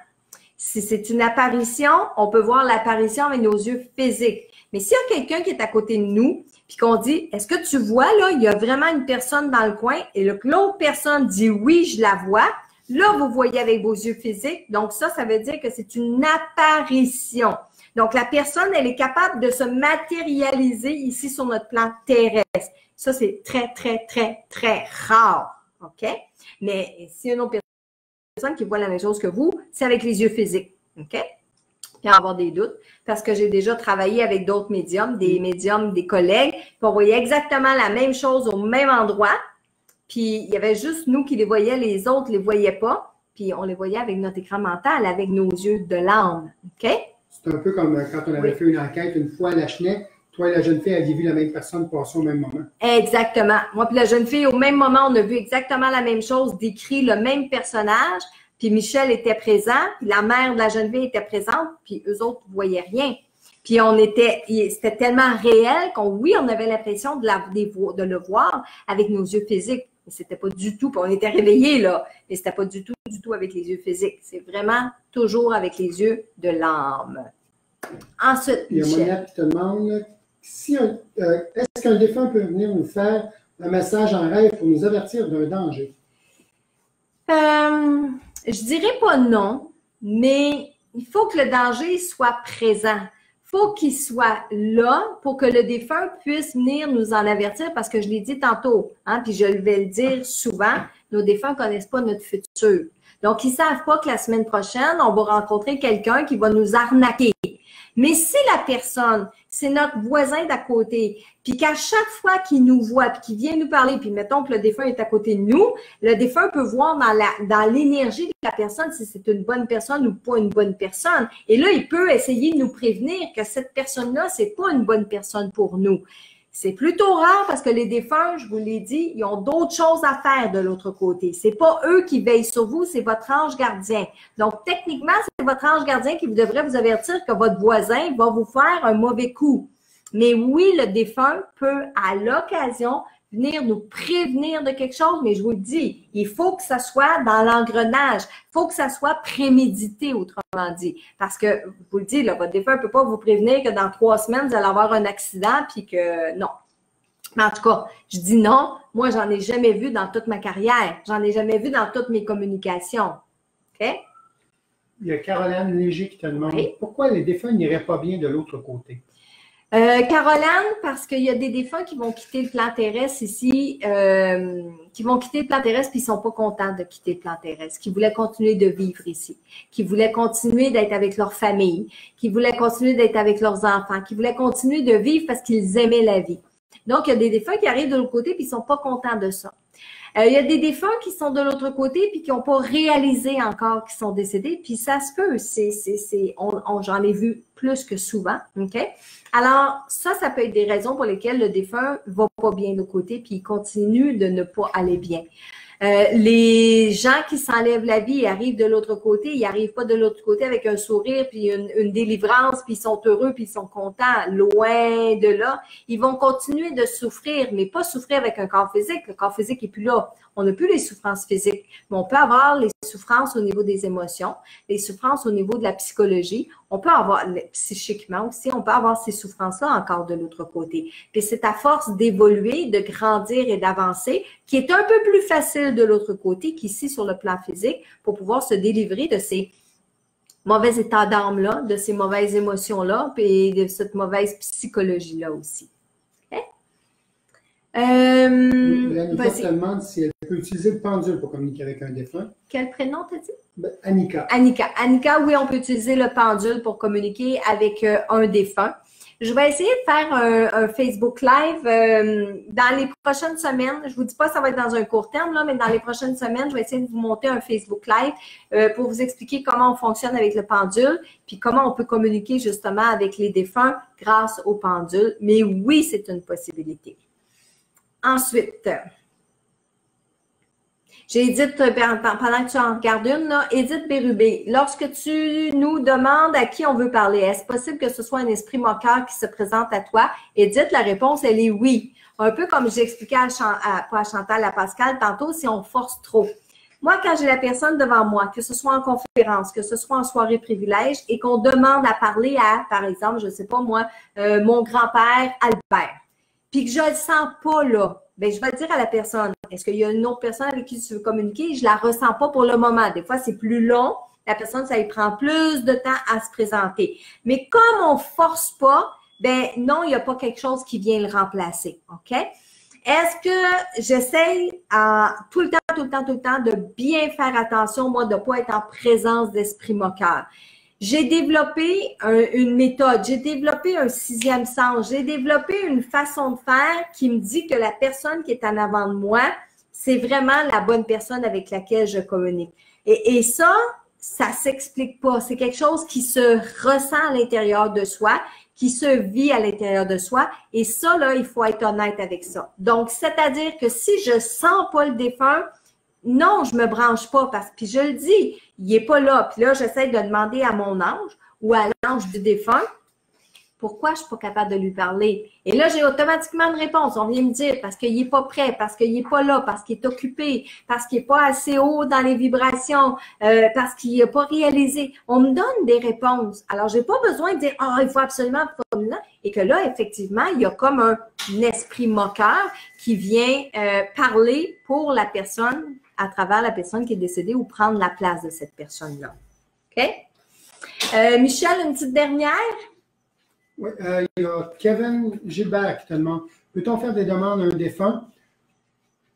Si c'est une apparition, on peut voir l'apparition avec nos yeux physiques. Mais s'il y a quelqu'un qui est à côté de nous, puis qu'on dit, est-ce que tu vois, là, il y a vraiment une personne dans le coin, et là, que l'autre personne dit, oui, je la vois, là, vous voyez avec vos yeux physiques. Donc ça veut dire que c'est une apparition. Donc, la personne, elle est capable de se matérialiser ici sur notre plan terrestre. Ça, c'est très, très, très, très rare. OK? Mais si une autre personne qui voit la même chose que vous, c'est avec les yeux physiques. OK? Puis avoir des doutes, parce que j'ai déjà travaillé avec d'autres médiums, des collègues, puis on voyait exactement la même chose au même endroit, puis il y avait juste nous qui les voyions, les autres ne les voyaient pas, puis on les voyait avec notre écran mental, avec nos yeux de l'âme. OK? C'est un peu comme quand on avait fait une enquête une fois à la Chenette, toi et la jeune fille aviez vu la même personne passer au même moment. Exactement. Moi puis la jeune fille, au même moment, on a vu exactement la même chose, décrit le même personnage, puis Michel était présent, puis la mère de la jeune fille était présente, puis eux autres ne voyaient rien. Puis c'était tellement réel on avait l'impression de le voir avec nos yeux physiques. Mais c'était pas du tout, puis on était réveillés là, mais c'était pas du tout avec les yeux physiques. C'est vraiment toujours avec les yeux de l'âme. Ensuite, il y a Monette qui te demande est-ce qu'un défunt peut venir nous faire un message en rêve pour nous avertir d'un danger? Je dirais pas non, mais il faut que le danger soit présent. Il faut qu'il soit là pour que le défunt puisse venir nous en avertir, parce que je l'ai dit tantôt, hein, puis je vais le dire souvent, nos défunts ne connaissent pas notre futur. Donc, ils ne savent pas que la semaine prochaine, on va rencontrer quelqu'un qui va nous arnaquer. Mais si la personne, c'est notre voisin d'à côté, puis qu'à chaque fois qu'il nous voit, puis qu'il vient nous parler, puis mettons que le défunt est à côté de nous, le défunt peut voir dans l'énergie de la personne si c'est une bonne personne ou pas une bonne personne. Et là, il peut essayer de nous prévenir que cette personne-là, c'est pas une bonne personne pour nous. C'est plutôt rare parce que les défunts, je vous l'ai dit, ils ont d'autres choses à faire de l'autre côté. C'est pas eux qui veillent sur vous, c'est votre ange gardien. Donc, techniquement, c'est votre ange gardien qui devrait vous avertir que votre voisin va vous faire un mauvais coup. Mais oui, le défunt peut, à l'occasion, venir nous prévenir de quelque chose, mais je vous le dis, il faut que ça soit dans l'engrenage. Il faut que ça soit prémédité, autrement dit. Parce que, je vous le dis, là, votre défunt ne peut pas vous prévenir que dans 3 semaines, vous allez avoir un accident, puis que non. Mais en tout cas, je dis non. Moi, j'en ai jamais vu dans toute ma carrière. J'en ai jamais vu dans toutes mes communications. OK? Il y a Caroline Léger qui te demande pourquoi les défunts n'iraient pas bien de l'autre côté? Caroline, parce qu'il y a des défunts qui vont quitter le plan terrestre ici, qui vont quitter le plan terrestre puis ils sont pas contents de quitter le plan terrestre, qui voulaient continuer de vivre ici, qui voulaient continuer d'être avec leur famille, qui voulaient continuer d'être avec leurs enfants, qui voulaient continuer de vivre parce qu'ils aimaient la vie. Donc, il y a des défunts qui arrivent de l'autre côté puis ils sont pas contents de ça. Il y a des défunts qui sont de l'autre côté puis qui n'ont pas réalisé encore qu'ils sont décédés, puis ça se peut, j'en ai vu plus que souvent, OK? Alors, ça peut être des raisons pour lesquelles le défunt va pas bien de l'autre côté puis il continue de ne pas aller bien. Les gens qui s'enlèvent la vie et arrivent de l'autre côté, ils n'arrivent pas de l'autre côté avec un sourire puis une délivrance puis ils sont heureux puis ils sont contents. Loin de là, ils vont continuer de souffrir, mais pas souffrir avec un corps physique. Le corps physique n'est plus là. On n'a plus les souffrances physiques, mais on peut avoir les souffrances au niveau des émotions, les souffrances au niveau de la psychologie. On peut avoir, psychiquement aussi, on peut avoir ces souffrances-là encore de l'autre côté. Puis c'est à force d'évoluer, de grandir et d'avancer qui est un peu plus facile de l'autre côté qu'ici sur le plan physique pour pouvoir se délivrer de ces mauvais états d'âme-là, de ces mauvaises émotions-là, puis de cette mauvaise psychologie-là aussi. Annika te demande si elle peut utiliser le pendule pour communiquer avec un défunt. Quel prénom t'as dit? Annika. Annika, oui, on peut utiliser le pendule pour communiquer avec un défunt. Je vais essayer de faire un Facebook Live dans les prochaines semaines. Je vous dis pas que ça va être dans un court terme, là, mais dans les prochaines semaines, je vais essayer de vous monter un Facebook Live pour vous expliquer comment on fonctionne avec le pendule, puis comment on peut communiquer justement avec les défunts grâce au pendule. Mais oui, c'est une possibilité. Ensuite, J'ai Edith, pendant que tu en regardes une, là, Edith Bérubé, lorsque tu nous demandes à qui on veut parler, est-ce possible que ce soit un esprit moqueur qui se présente à toi? Edith, la réponse, elle est oui. Un peu comme j'expliquais pas à Chantal, à Pascal tantôt, si on force trop. Moi, quand j'ai la personne devant moi, que ce soit en conférence, que ce soit en soirée privilège, et qu'on demande à parler à, par exemple, je ne sais pas moi, mon grand-père Albert, puis que je ne le sens pas là, bien, je vais dire à la personne, est-ce qu'il y a une autre personne avec qui tu veux communiquer? Je ne la ressens pas pour le moment. Des fois, c'est plus long. La personne, ça lui prend plus de temps à se présenter. Mais comme on ne force pas, ben non, il n'y a pas quelque chose qui vient le remplacer. OK? Est-ce que j'essaye tout le temps de bien faire attention, moi, de ne pas être en présence d'esprit moqueur? J'ai développé une méthode, j'ai développé un sixième sens, j'ai développé une façon de faire qui me dit que la personne qui est en avant de moi, c'est vraiment la bonne personne avec laquelle je communique. Et ça s'explique pas. C'est quelque chose qui se ressent à l'intérieur de soi, qui se vit à l'intérieur de soi. Et ça, là, il faut être honnête avec ça. Donc, c'est-à-dire que si je sens pas le défunt, non, je me branche pas parce que, puis je le dis, il est pas là. Puis là, j'essaie de demander à mon ange ou à l'ange du défunt, pourquoi je suis pas capable de lui parler? Et là, j'ai automatiquement une réponse. On vient me dire parce qu'il est pas prêt, parce qu'il est pas là, parce qu'il est occupé, parce qu'il est pas assez haut dans les vibrations, parce qu'il n'a pas réalisé. On me donne des réponses. Alors, j'ai pas besoin de dire, il faut absolument comme là. Et que là, effectivement, il y a comme un esprit moqueur qui vient parler pour la personne, à travers la personne qui est décédée ou prendre la place de cette personne-là. OK? Michel, une petite dernière? Oui, il y a Kevin Gilbert qui te demande, peut-on faire des demandes à un défunt?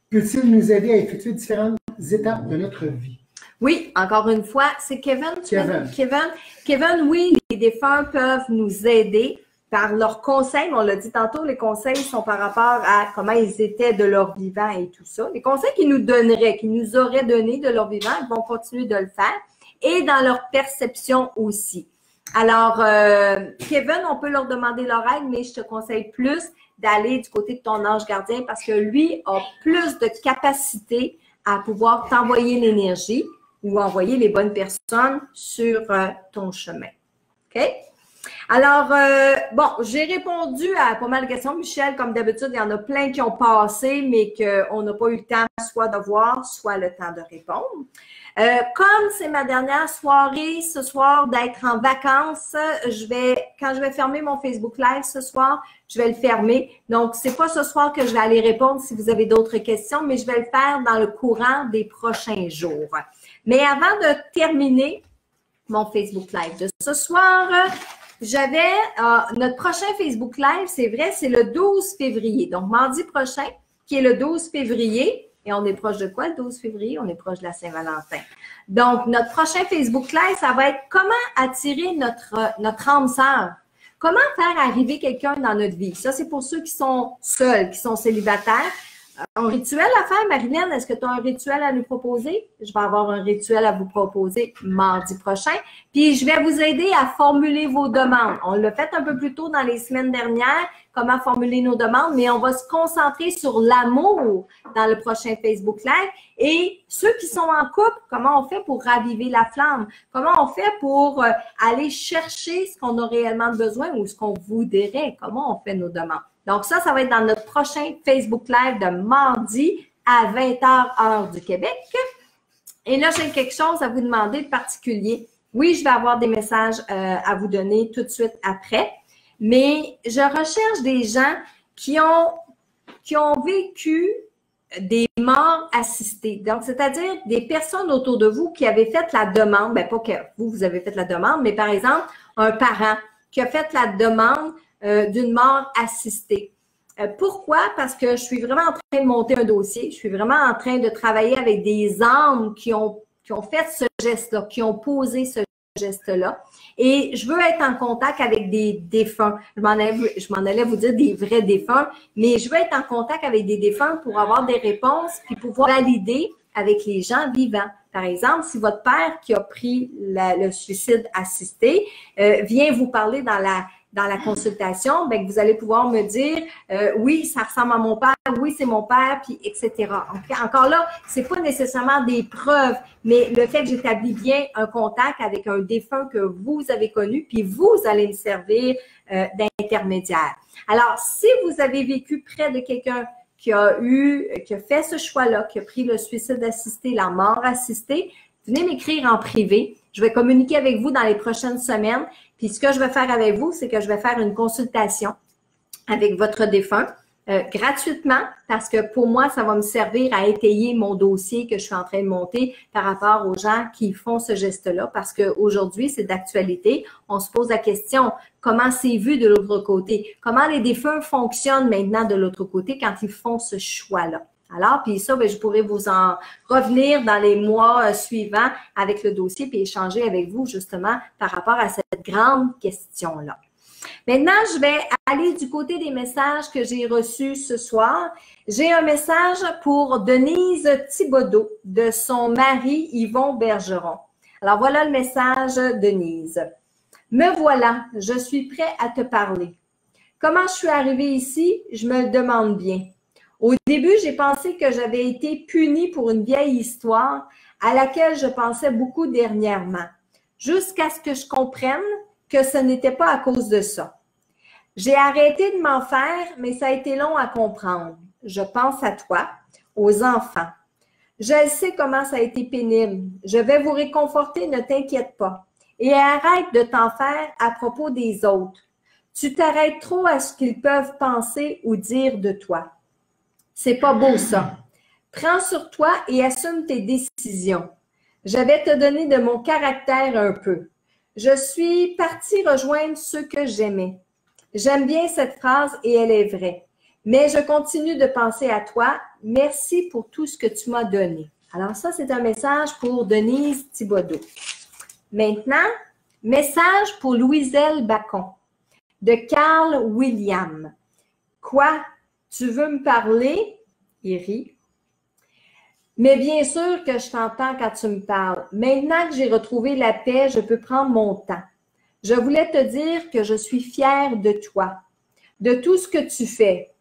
Peut-il nous aider à effectuer différentes étapes de notre vie? Oui, encore une fois, c'est Kevin. Kevin, oui, les défunts peuvent nous aider par leurs conseils. On l'a dit tantôt, les conseils sont par rapport à comment ils étaient de leur vivant et tout ça. Les conseils qu'ils nous donneraient, qu'ils nous auraient donnés de leur vivant, ils vont continuer de le faire et dans leur perception aussi. Alors, Kevin, on peut leur demander leur aide, mais je te conseille plus d'aller du côté de ton ange gardien parce que lui a plus de capacité à pouvoir t'envoyer l'énergie ou envoyer les bonnes personnes sur ton chemin. OK? Alors, bon, j'ai répondu à pas mal de questions. Michel, comme d'habitude, il y en a plein qui ont passé, mais qu'on n'a pas eu le temps soit de voir, soit le temps de répondre. Comme c'est ma dernière soirée ce soir d'être en vacances, quand je vais fermer mon Facebook Live ce soir, je vais le fermer. Donc, c'est pas ce soir que je vais aller répondre si vous avez d'autres questions, mais je vais le faire dans le courant des prochains jours. Mais avant de terminer mon Facebook Live de ce soir, j'avais notre prochain Facebook Live, c'est vrai, c'est le 12 février. Donc, mardi prochain, qui est le 12 février. Et on est proche de quoi le 12 février? On est proche de la Saint-Valentin. Donc, notre prochain Facebook Live, ça va être comment attirer notre âme sœur. Comment faire arriver quelqu'un dans notre vie? Ça, c'est pour ceux qui sont seuls, qui sont célibataires. Un rituel à faire, Marilyn, est-ce que tu as un rituel à nous proposer? Je vais avoir un rituel à vous proposer mardi prochain. Puis, je vais vous aider à formuler vos demandes. On l'a fait un peu plus tôt dans les semaines dernières, comment formuler nos demandes, mais on va se concentrer sur l'amour dans le prochain Facebook Live. Et ceux qui sont en couple, comment on fait pour raviver la flamme? Comment on fait pour aller chercher ce qu'on a réellement besoin ou ce qu'on voudrait? Comment on fait nos demandes? Donc, ça va être dans notre prochain Facebook Live de mardi à 20h heure du Québec. Et là, j'ai quelque chose à vous demander de particulier. Oui, je vais avoir des messages à vous donner tout de suite après, mais je recherche des gens qui ont vécu des morts assistées. Donc, c'est-à-dire des personnes autour de vous qui avaient fait la demande, bien pas que vous avez fait la demande, mais par exemple, un parent qui a fait la demande d'une mort assistée. Pourquoi? Parce que je suis vraiment en train de monter un dossier. Je suis vraiment en train de travailler avec des âmes qui ont fait ce geste-là, qui ont posé ce geste-là. Et je veux être en contact avec des défunts. Je m'en allais vous dire des vrais défunts, mais je veux être en contact avec des défunts pour avoir des réponses puis pouvoir valider avec les gens vivants. Par exemple, si votre père qui a pris le suicide assisté vient vous parler dans dans la consultation, bien, vous allez pouvoir me dire oui, ça ressemble à mon père, oui, c'est mon père, puis etc. Encore là, c'est pas nécessairement des preuves, mais le fait que j'établis bien un contact avec un défunt que vous avez connu, puis vous allez me servir d'intermédiaire. Alors, si vous avez vécu près de quelqu'un qui a fait ce choix-là, qui a pris le suicide assisté, la mort assistée, venez m'écrire en privé. Je vais communiquer avec vous dans les prochaines semaines. Puis ce que je vais faire avec vous, c'est que je vais faire une consultation avec votre défunt gratuitement parce que pour moi, ça va me servir à étayer mon dossier que je suis en train de monter par rapport aux gens qui font ce geste-là parce qu'aujourd'hui, c'est d'actualité. On se pose la question, comment c'est vu de l'autre côté? Comment les défunts fonctionnent maintenant de l'autre côté quand ils font ce choix-là? Alors, puis ça, bien, je pourrais vous en revenir dans les mois suivants avec le dossier puis échanger avec vous justement par rapport à cette grande question-là. Maintenant, je vais aller du côté des messages que j'ai reçus ce soir. J'ai un message pour Denise Thibodeau de son mari Yvon Bergeron. Alors, voilà le message, Denise. Me voilà, je suis prêt à te parler. Comment je suis arrivée ici? Je me le demande bien. Au début, j'ai pensé que j'avais été punie pour une vieille histoire à laquelle je pensais beaucoup dernièrement, jusqu'à ce que je comprenne que ce n'était pas à cause de ça. J'ai arrêté de m'en faire, mais ça a été long à comprendre. Je pense à toi, aux enfants. Je sais comment ça a été pénible. Je vais vous réconforter, ne t'inquiète pas. Et arrête de t'en faire à propos des autres. Tu t'arrêtes trop à ce qu'ils peuvent penser ou dire de toi. C'est pas beau ça. Prends sur toi et assume tes décisions. Je vais te donner de mon caractère un peu. Je suis partie rejoindre ceux que j'aimais. J'aime bien cette phrase et elle est vraie. Mais je continue de penser à toi. Merci pour tout ce que tu m'as donné. Alors ça, c'est un message pour Denise Thibodeau. Maintenant, message pour Louiselle Bacon de Carl William. Quoi? Tu veux me parler? Il rit. Mais bien sûr que je t'entends quand tu me parles. Maintenant que j'ai retrouvé la paix, je peux prendre mon temps. Je voulais te dire que je suis fière de toi, de tout ce que tu fais.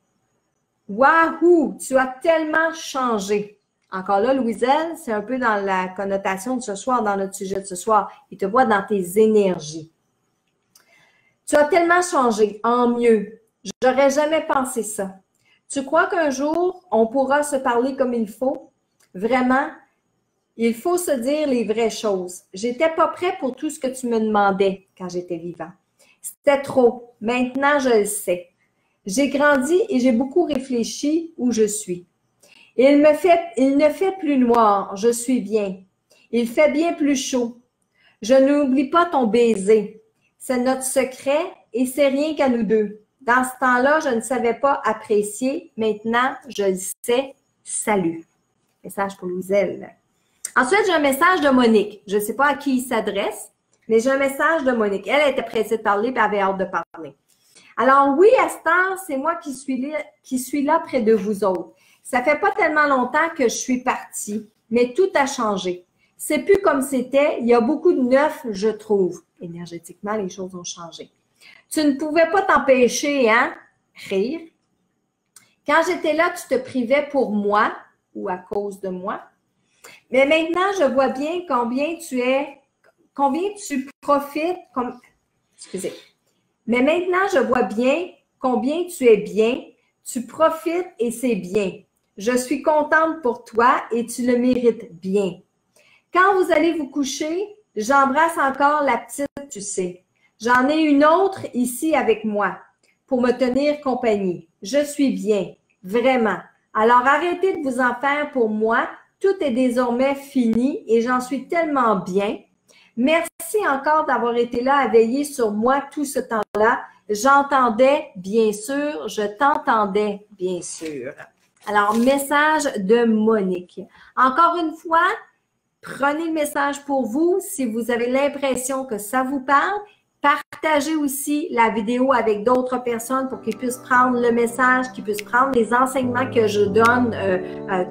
Wahou! Tu as tellement changé. Encore là, Louiselle, c'est un peu dans la connotation de ce soir, dans notre sujet de ce soir. Il te voit dans tes énergies. Tu as tellement changé, en mieux. J'aurais jamais pensé ça. Tu crois qu'un jour, on pourra se parler comme il faut? Vraiment, il faut se dire les vraies choses. J'étais pas prêt pour tout ce que tu me demandais quand j'étais vivant. C'était trop. Maintenant, je le sais. J'ai grandi et j'ai beaucoup réfléchi où je suis. Il ne fait plus noir. Je suis bien. Il fait bien plus chaud. Je n'oublie pas ton baiser. C'est notre secret et c'est rien qu'à nous deux. Dans ce temps-là, je ne savais pas apprécier. Maintenant, je le sais. Salut. Message pour Louiselle. Ensuite, j'ai un message de Monique. Je ne sais pas à qui il s'adresse, mais j'ai un message de Monique. Elle était pressée de parler et avait hâte de parler. Alors oui, à ce temps, c'est moi qui suis là près de vous autres. Ça fait pas tellement longtemps que je suis partie, mais tout a changé. C'est plus comme c'était. Il y a beaucoup de neuf, je trouve. Énergétiquement, les choses ont changé. Tu ne pouvais pas t'empêcher, hein? Rire. Quand j'étais là, tu te privais pour moi ou à cause de moi. Mais maintenant, je vois bien combien tu profites. Excusez. Mais maintenant, je vois bien combien tu es bien, tu profites et c'est bien. Je suis contente pour toi et tu le mérites bien. Quand vous allez vous coucher, j'embrasse encore la petite, tu sais. J'en ai une autre ici avec moi pour me tenir compagnie. Je suis bien, vraiment. Alors arrêtez de vous en faire pour moi. Tout est désormais fini et j'en suis tellement bien. Merci encore d'avoir été là à veiller sur moi tout ce temps-là. J'entendais, bien sûr. Je t'entendais, bien sûr. Alors, message de Monique. Encore une fois, prenez le message pour vous si vous avez l'impression que ça vous parle. Partagez aussi la vidéo avec d'autres personnes pour qu'ils puissent prendre le message, qu'ils puissent prendre les enseignements que je donne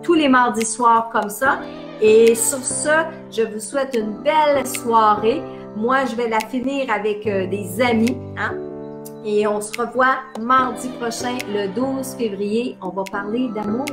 tous les mardis soirs comme ça. Et sur ce, je vous souhaite une belle soirée. Moi, je vais la finir avec des amis. Hein? Et on se revoit mardi prochain, le 12 février. On va parler d'amour.